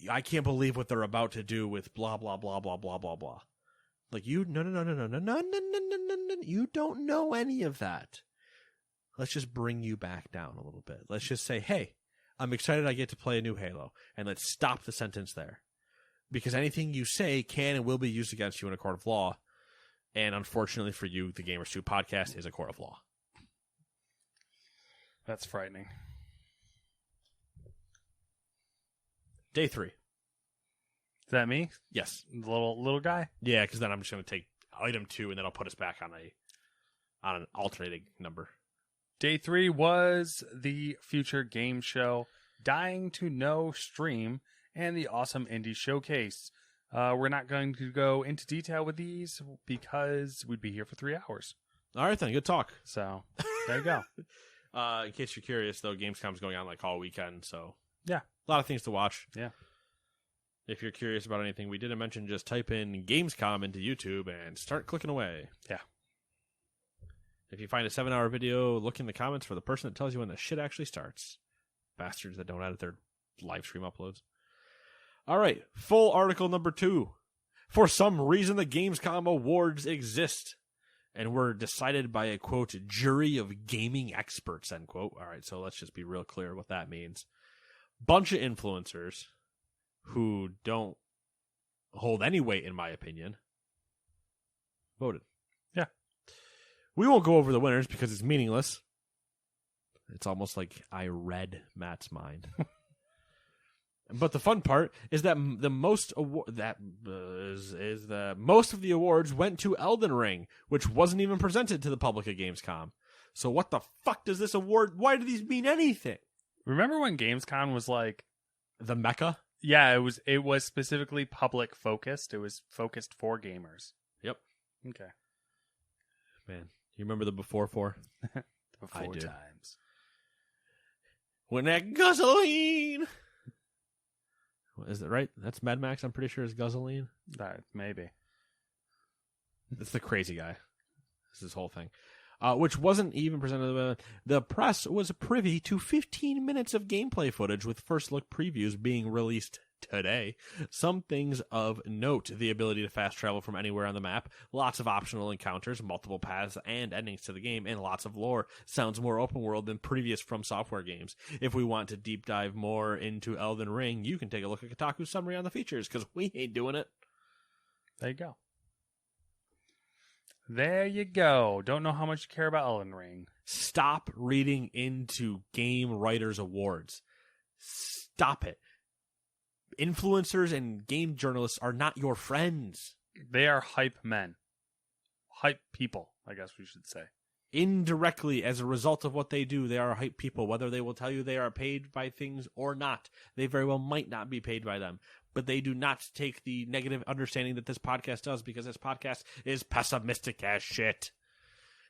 I can't believe what they're about to do with blah, blah, blah, blah, blah, blah, blah. Like, no. You don't know any of that. Let's just bring you back down a little bit. Let's just say, hey, I'm excited I get to play a new Halo. And let's stop the sentence there. Because anything you say can and will be used against you in a court of law. And unfortunately for you, the Gamers 2 podcast is a court of law. That's frightening. Day 3. Is that me? Yes. The little guy? Yeah, because then I'm just going to take item 2, and then I'll put us back on an alternating number. Day 3 was the Future Game Show, Dying to Know stream, and the Awesome Indie Showcase. We're not going to go into detail with these because we'd be here for 3 hours. All right, then. Good talk. So, there you go. In case you're curious, though, Gamescom's going on like all weekend, so yeah, a lot of things to watch. Yeah. If you're curious about anything we didn't mention, just type in Gamescom into YouTube and start clicking away. Yeah. If you find a 7-hour video, look in the comments for the person that tells you when the shit actually starts. Bastards that don't edit their live stream uploads. All right, full article number 2. For some reason, the Gamescom Awards exist and were decided by a, quote, jury of gaming experts, end quote. All right, so let's just be real clear what that means. Bunch of influencers who don't hold any weight, in my opinion, voted. Yeah. We won't go over the winners because it's meaningless. It's almost like I read Matt's mind. But the fun part is that most of the awards went to Elden Ring, which wasn't even presented to the public at Gamescom. So what the fuck does this award? Why do these mean anything? Remember when Gamescom was like the Mecca? Yeah, it was specifically public focused. It was focused for gamers. Yep. Okay. Man, you remember the before? Before I do. times. When that gasoline. Is it right? That's Mad Max, I'm pretty sure, is gasoline. Maybe. It's the crazy guy. This is his whole thing. Which wasn't even presented. The press was privy to 15 minutes of gameplay footage with first look previews being released today. Some things of note: the ability to fast travel from anywhere on the map, lots of optional encounters, multiple paths and endings to the game, and lots of lore. Sounds more open world than previous From Software games. If we want to deep dive more into Elden Ring, you can take a look at Kotaku's summary on the features, because we ain't doing it. There you go. There you go. Don't know how much you care about Elden Ring. Stop reading into Game Writers Awards. Stop it. Influencers and game journalists are not your friends. They are hype men. Hype people, I guess we should say. Indirectly, as a result of what they do, they are hype people. Whether they will tell you they are paid by things or not, they very well might not be paid by them. But they do not take the negative understanding that this podcast does, because this podcast is pessimistic as shit.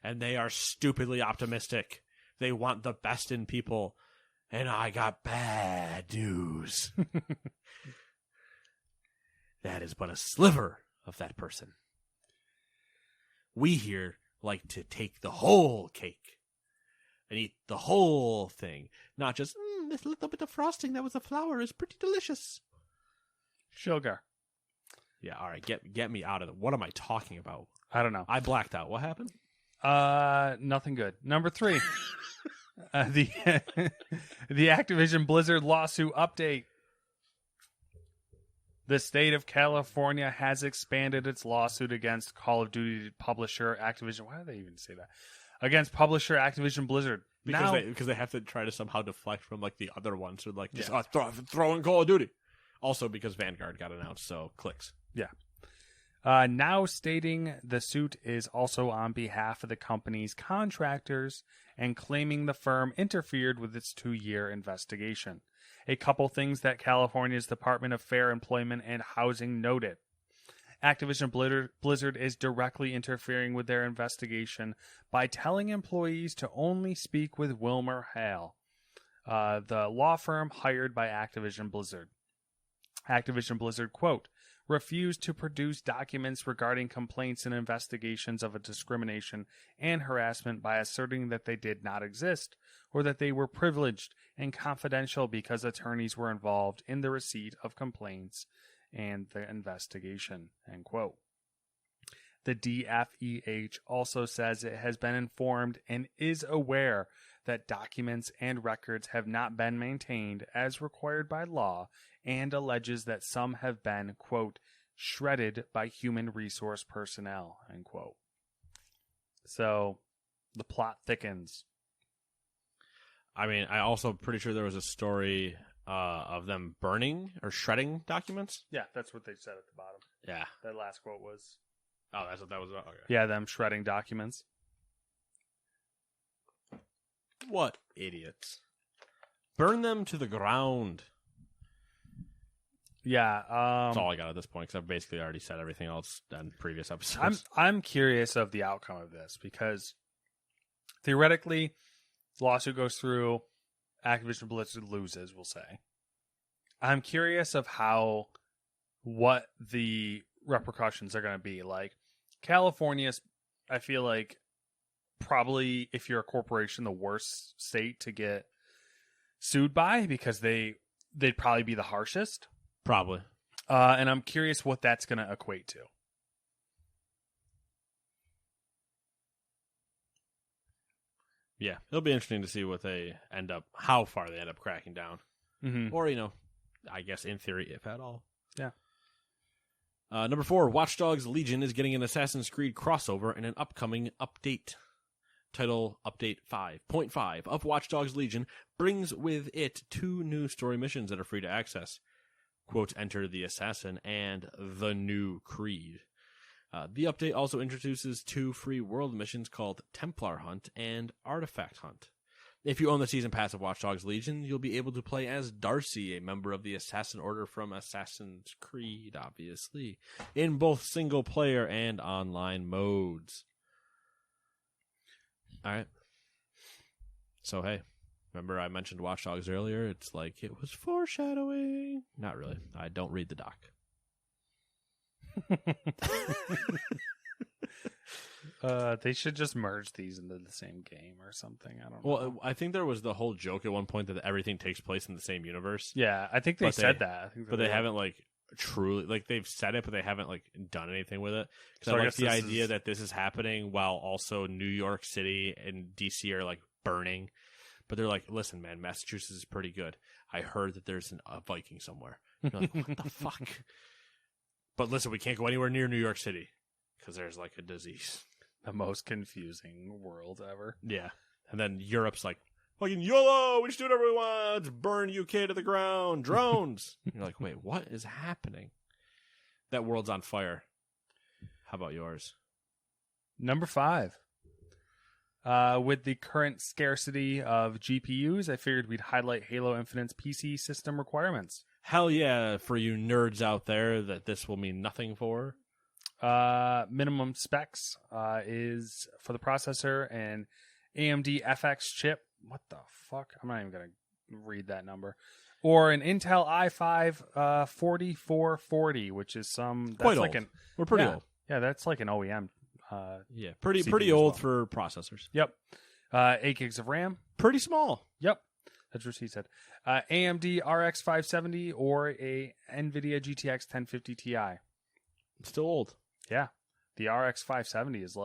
And they are stupidly optimistic. They want the best in people. And I got bad news. That is but a sliver of that person. We here like to take the whole cake and eat the whole thing. Not just, this little bit of frosting that was a flower is pretty delicious. Sugar. Yeah, all right, get me out of it. What am I talking about? I don't know. I blacked out. What happened? Nothing good. Number 3. The Activision Blizzard lawsuit update. The state of California has expanded its lawsuit against Call of Duty publisher Activision. Why do they even say that? Against publisher Activision Blizzard. Because they have to try to somehow deflect from like the other ones who like just throw in Call of Duty. Also because Vanguard got announced, so clicks. Yeah. Now stating the suit is also on behalf of the company's contractors and claiming the firm interfered with its 2-year investigation. a couple things that California's Department of Fair Employment and Housing noted. Activision Blizzard is directly interfering with their investigation by telling employees to only speak with Wilmer Hale, the law firm hired by Activision Blizzard. Activision Blizzard, quote, refused to produce documents regarding complaints and investigations of a discrimination and harassment by asserting that they did not exist or that they were privileged and confidential because attorneys were involved in the receipt of complaints and the investigation, end quote. The DFEH also says it has been informed and is aware that documents and records have not been maintained as required by law and alleges that some have been, quote, shredded by human resource personnel, end quote. So the plot thickens. I mean, I also pretty sure there was a story of them burning or shredding documents. Yeah, that's what they said at the bottom. Yeah. That last quote was... Oh, that's what that was about? Okay. Yeah, them shredding documents. What idiots. Burn them to the ground. Yeah. That's all I got at this point, because I've basically already said everything else in previous episodes. I'm curious of the outcome of this, because theoretically, the lawsuit goes through, Activision Blizzard loses, we'll say. I'm curious of what the repercussions are going to be. Like, California's, I feel like, probably, if you're a corporation, the worst state to get sued by, because they'd probably be the harshest. Probably. And I'm curious what that's going to equate to. Yeah, it'll be interesting to see how far they end up cracking down. Mm-hmm. Or, I guess in theory, if at all. Yeah. Number 4, Watchdogs Legion is getting an Assassin's Creed crossover in an upcoming update. Title Update 5.5 of Watchdogs Legion brings with it 2 new story missions that are free to access. Quote, enter the Assassin and the New Creed. The update also introduces 2 free world missions called Templar Hunt and Artifact Hunt. If you own the Season Pass of Watchdogs Legion, you'll be able to play as Darcy, a member of the Assassin Order from Assassin's Creed, obviously, in both single-player and online modes. Alright. So, hey, remember I mentioned Watchdogs earlier? It's like it was foreshadowing. Not really. I don't read the doc. They should just merge these into the same game or something. I don't know. Well, I think there was the whole joke at one point that everything takes place in the same universe. Yeah, I think they said that. But they haven't truly they've said it, but they haven't done anything with it. Because So I like the idea that this is happening while also New York City and DC are burning. But they're like, listen, man, Massachusetts is pretty good. I heard that there's a Viking somewhere. You're like, what the fuck? But listen, we can't go anywhere near New York City because there's a disease. The most confusing world ever. Yeah. And then Europe's like, fucking YOLO, we just do whatever we want. Let's burn UK to the ground. Drones. You're like, wait, what is happening? That world's on fire. How about yours? Number 5. With the current scarcity of GPUs, I figured we'd highlight Halo Infinite's PC system requirements. Hell yeah, for you nerds out there that this will mean nothing for. Minimum specs is for the processor an AMD FX chip. What the fuck? I'm not even going to read that number. Or an Intel i5 4440, which is quite old. We're pretty old. Yeah, that's like an OEM. Yeah, pretty old for processors. Yep. 8 gigs of RAM. Pretty small. Yep. That's what he said. AMD RX 570 or a NVIDIA GTX 1050 Ti. It's still old. Yeah. The RX 570 is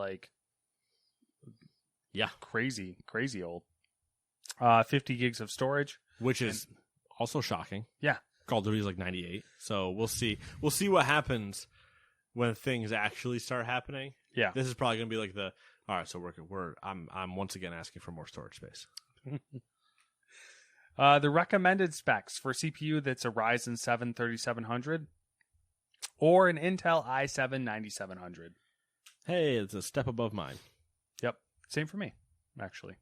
crazy old. 50 gigs of storage. Which is also shocking. Yeah. Call of Duty's 98. So we'll see. We'll see what happens when things actually start happening. Yeah. This is probably going to be all right, so I'm once again asking for more storage space. The recommended specs for CPU that's a Ryzen 7 3700 or an Intel i7 9700. Hey, it's a step above mine. Yep. Same for me, actually.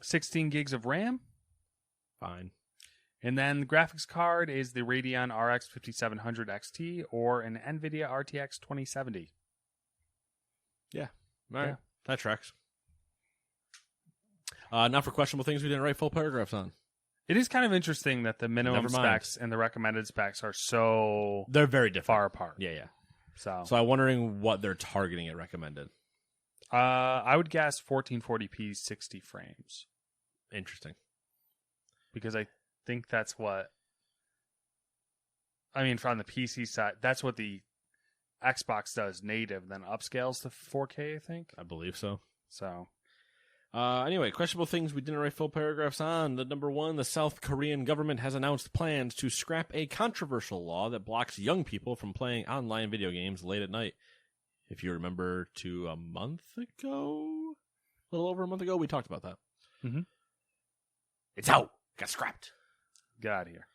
16 gigs of RAM. Fine. And then the graphics card is the Radeon RX 5700 XT or an NVIDIA RTX 2070. Yeah. All right. Yeah. That tracks. Now for questionable things we didn't write full paragraphs on. It is kind of interesting that the minimum Never mind. specs and the recommended specs are so They're very different. far apart. Yeah. So I'm wondering what they're targeting at recommended. I would guess 1440p 60 frames. Interesting. Because I think that's what... I mean, from the PC side, that's what the Xbox does native, then upscales to 4K, I think. I believe so. So... Anyway, questionable things we didn't write full paragraphs on. The number one, the South Korean government has announced plans to scrap a controversial law that blocks young people from playing online video games late at night. If you remember a month ago, a little over a month ago, we talked about that. Mm-hmm. It's out. Got scrapped. Get out of here.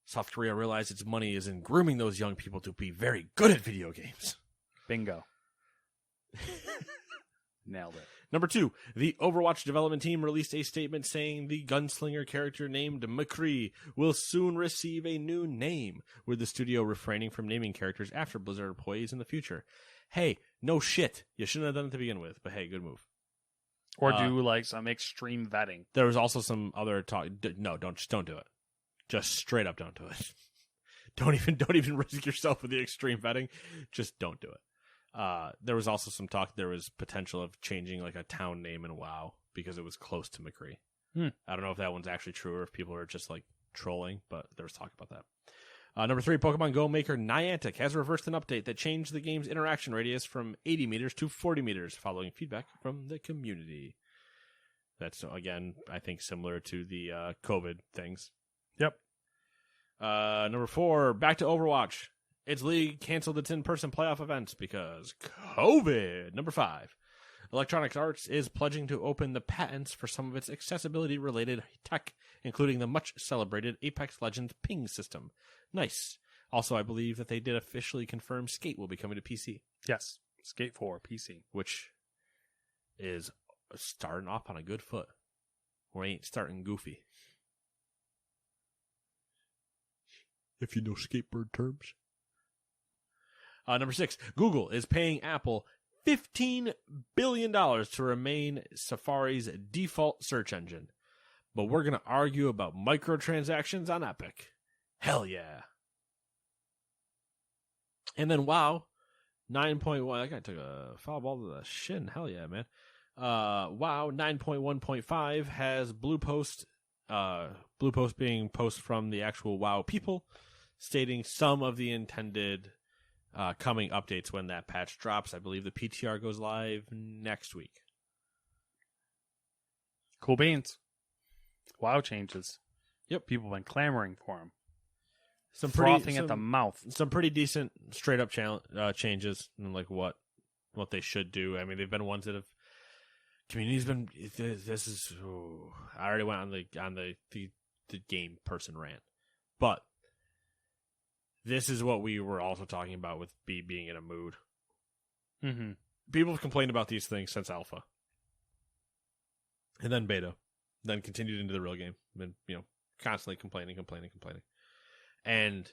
South Korea realized its money is in grooming those young people to be very good at video games. Bingo. Nailed it. Number two, the Overwatch development team released a statement saying the gunslinger character named McCree will soon receive a new name, with the studio refraining from naming characters after Blizzard employees in the future. Hey, no shit. You shouldn't have done it to begin with, but hey, good move. Or do like some extreme vetting. There was also some other talk. No, don't do it. Just straight up don't do it. Don't even risk yourself with the extreme vetting. Just don't do it. There was also some talk there was potential of changing like a town name in WoW because it was close to McCree. I don't know if that one's actually true or if people are just like trolling, but there was talk about that. Number three, Pokemon Go maker Niantic has reversed an update that changed the game's interaction radius from 80 meters to 40 meters following feedback from the community. That's, again, I think similar to the COVID things. Yep. Number four, back to Overwatch. Its league canceled its in-person playoff events because COVID. Number five, Electronic Arts is pledging to open the patents for some of its accessibility-related tech, including the much-celebrated Apex Legends ping system. Nice. Also, I believe that they did officially confirm Skate will be coming to PC. Yes. Skate 4, PC. Which is starting off on a good foot. We ain't starting goofy. If you know skateboard terms. Number six, Google is paying Apple $15 billion to remain Safari's default search engine. But we're going to argue about microtransactions on Epic. Hell yeah. And then WoW 9.1. That guy took a foul ball to the shin. Hell yeah, man. WoW 9.1.5 has Blue Post being posts from the actual WoW people, stating some of the intended coming updates when that patch drops. I believe the PTR goes live next week. Cool beans. WoW changes. Yep. People have been clamoring for them. Some frothing at the mouth. Some pretty decent straight up changes and like what they should do. I mean, they've been ones that have community's been. This is. Oh, I already went on the game person rant, but this is what we were also talking about with B being in a mood. Mm-hmm. People have complained about these things since alpha, and then beta, then continued into the real game. Been constantly complaining. And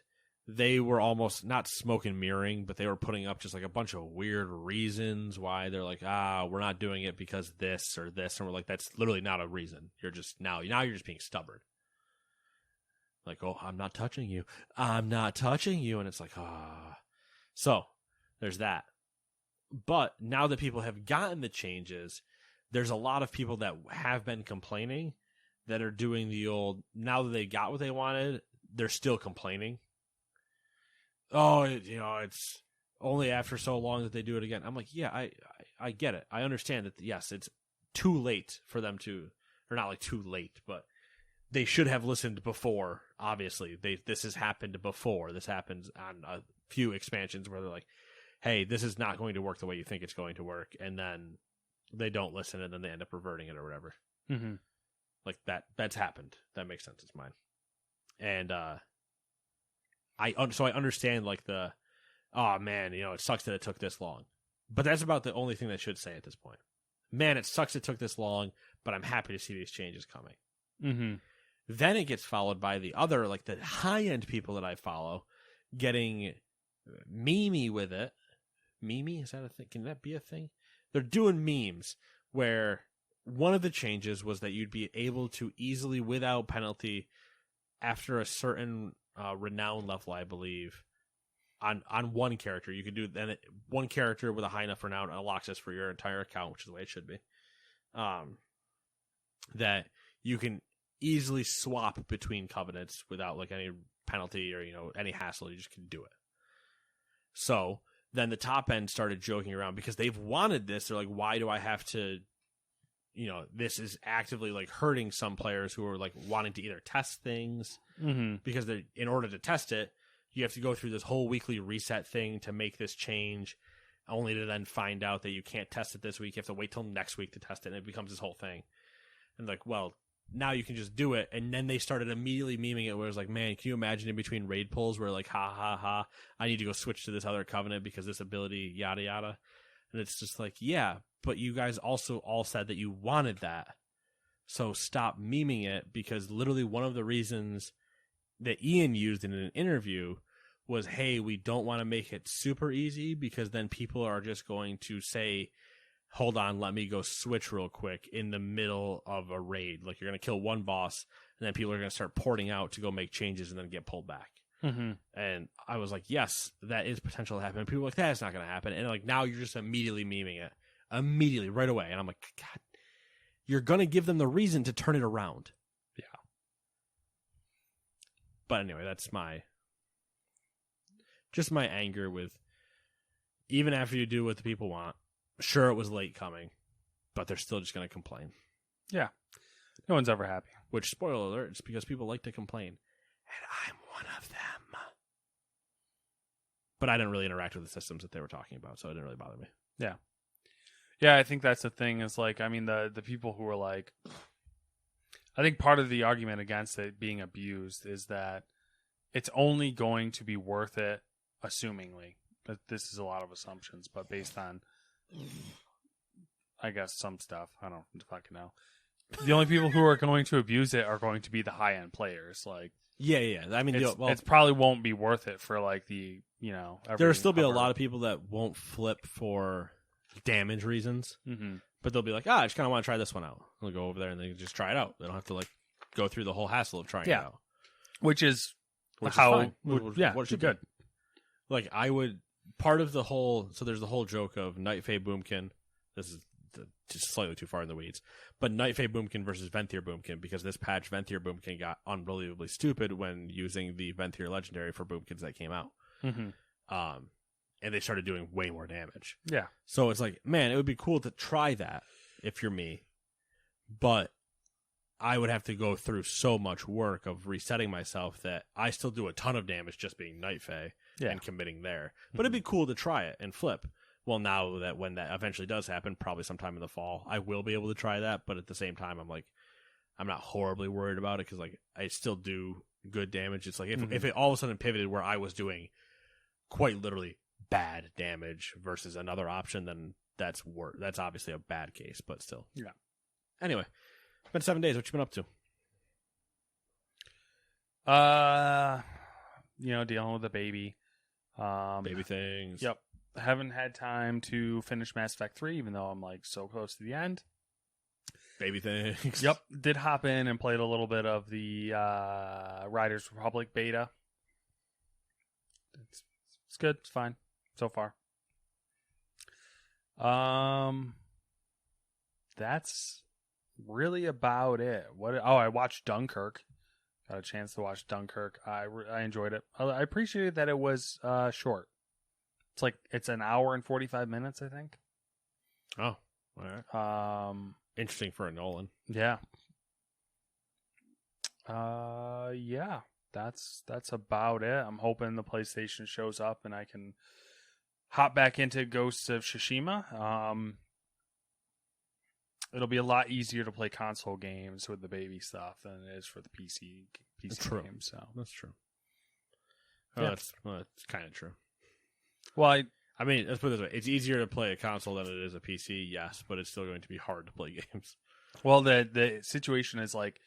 they were almost not smoke and mirroring, but they were putting up just like a bunch of weird reasons why they're like, we're not doing it because this or this. And we're like, that's literally not a reason. You're just now you're just being stubborn. Like, oh, I'm not touching you. I'm not touching you. And it's like, So there's that. But now that people have gotten the changes, there's a lot of people that have been complaining that are doing the old, now that they got what they wanted, they're still complaining. Oh, it's only after so long that they do it again. I'm like, yeah, I get it. I understand that, yes, it's too late for them to, or not like too late, but they should have listened before. Obviously, this has happened before. This happens on a few expansions where they're like, hey, this is not going to work the way you think it's going to work. And then they don't listen and then they end up reverting it or whatever. Mm-hmm. Like that's happened. That makes sense. It's mine. And I understand like the, oh man, it sucks that it took this long. But that's about the only thing they should say at this point. Man, it sucks it took this long, but I'm happy to see these changes coming. Mm-hmm. Then it gets followed by the other, like the high-end people that I follow, getting memey with it. Memey? Is that a thing? Can that be a thing? They're doing memes where one of the changes was that you'd be able to easily, without penalty, after a certain renown level, I believe, on one character, you could do then one character with a high enough renown unlocks this for your entire account, which is the way it should be. That you can easily swap between covenants without like any penalty or any hassle. You just can do it. So then the top end started joking around because they've wanted this. They're like, why do I have to? This is actively like hurting some players who are like wanting to either test things because in order to test it, you have to go through this whole weekly reset thing to make this change, only to then find out that you can't test it this week. You have to wait till next week to test it, and it becomes this whole thing. And like, well, now you can just do it. And then they started immediately memeing it where it's like, man, can you imagine in between raid pulls where like, ha, ha, ha, I need to go switch to this other covenant because this ability, yada, yada. And it's just like, yeah, but you guys also all said that you wanted that. So stop memeing it, because literally one of the reasons that Ian used in an interview was, hey, we don't want to make it super easy because then people are just going to say, hold on, let me go switch real quick in the middle of a raid. Like you're going to kill one boss and then people are going to start porting out to go make changes and then get pulled back. Mm-hmm. And I was like, yes, that is potential to happen. And people were like, that's not going to happen. And like now you're just immediately memeing it. Immediately, right away. And I'm like, God, you're going to give them the reason to turn it around. Yeah. But anyway, that's my anger with, even after you do what the people want, sure, it was late coming, but they're still just going to complain. Yeah. No one's ever happy. Which, spoiler alert, it's because people like to complain. And I'm one of them. But I didn't really interact with the systems that they were talking about, so it didn't really bother me. Yeah. Yeah, I think that's the thing is like, I mean, the people who are like, I think part of the argument against it being abused is that it's only going to be worth it, assumingly. This is a lot of assumptions, but based on, I guess, some stuff. I don't fucking know. The only people who are going to abuse it are going to be the high-end players. Like, yeah. I mean, it probably won't be worth it for like the, there will still be a lot of people that won't flip for damage reasons, but they'll be like, I just kind of want to try this one out. They'll go over there and they just try it out. They don't have to like go through the whole hassle of trying it out. Which is fine. What should be good. Like I would, part of the whole, so there's the whole joke of Night Fae Boomkin. This is just slightly too far in the weeds, but Night Fae Boomkin versus Venthyr Boomkin, because this patch Venthyr Boomkin got unbelievably stupid when using the Venthyr legendary for Boomkins that came out. And they started doing way more damage. Yeah. So it's like, man, it would be cool to try that if you're me, but I would have to go through so much work of resetting myself that I still do a ton of damage just being Night Fae and committing there. But it'd be cool to try it and flip. Well, now that when that eventually does happen, probably sometime in the fall, I will be able to try that. But at the same time, I'm like, I'm not horribly worried about it because like I still do good damage. It's like if it all of a sudden pivoted where I was doing quite literally bad damage versus another option, then that's obviously a bad case, but still. Yeah. Anyway, it's been 7 days. What you been up to? Dealing with the baby. Baby things. Yep. I haven't had time to finish Mass Effect 3, even though I'm like so close to the end. Baby things. Yep. Did hop in and played a little bit of the Riders Republic beta. It's good. It's fine so far. That's really about it. I watched Dunkirk. Got a chance to watch Dunkirk. I enjoyed it. I appreciated that it was short. It's an hour and 45 minutes, I think. Oh, all right. Interesting for a Nolan. Yeah. Yeah. That's about it. I'm hoping the PlayStation shows up and I can hop back into Ghosts of Tsushima. It'll be a lot easier to play console games with the baby stuff than it is for the PC games. So that's true. Yeah. That's kind of true. Well, I mean, let's put it this way: it's easier to play a console than it is a PC, yes, but it's still going to be hard to play games. Well, the situation is like,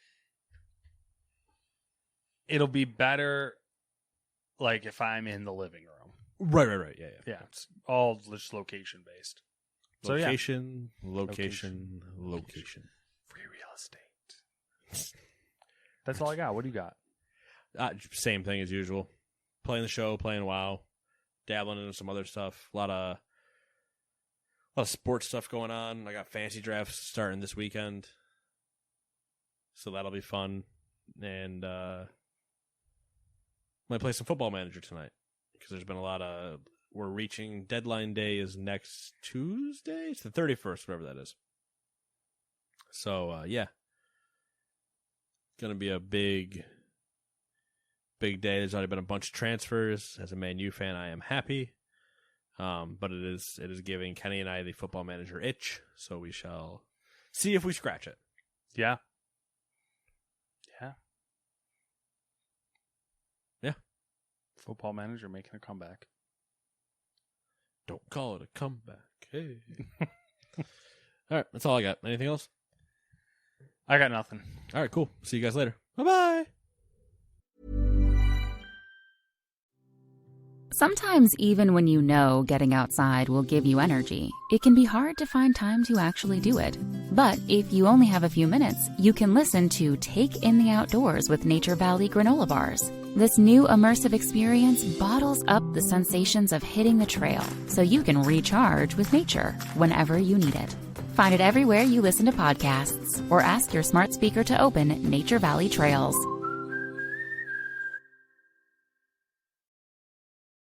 it'll be better, like if I'm in the living room. Right. Yeah. It's all just location based. So Location. Free real estate. That's all I got. What do you got? Same thing as usual. Playing the show, playing WoW, dabbling into some other stuff. A lot of sports stuff going on. I got fantasy drafts starting this weekend, so that'll be fun. And might play some Football Manager tonight because there's been a lot of. We're reaching deadline day is next Tuesday. It's the 31st, whatever that is. So yeah, gonna be a big day. There's already been a bunch of transfers. As a Man U fan, I am happy. But it is giving Kenny and I the Football Manager itch, so we shall see if we scratch it. Yeah. Football Manager making a comeback. Don't call it a comeback. Hey. All right, that's all I got. Anything else? I got nothing. All right, cool. See you guys later. Bye-bye. Sometimes even when you know getting outside will give you energy, it can be hard to find time to actually do it. But if you only have a few minutes, you can listen to Take in the Outdoors with Nature Valley granola bars. This new immersive experience bottles up the sensations of hitting the trail so you can recharge with nature whenever you need it. Find it everywhere you listen to podcasts or ask your smart speaker to open Nature Valley Trails.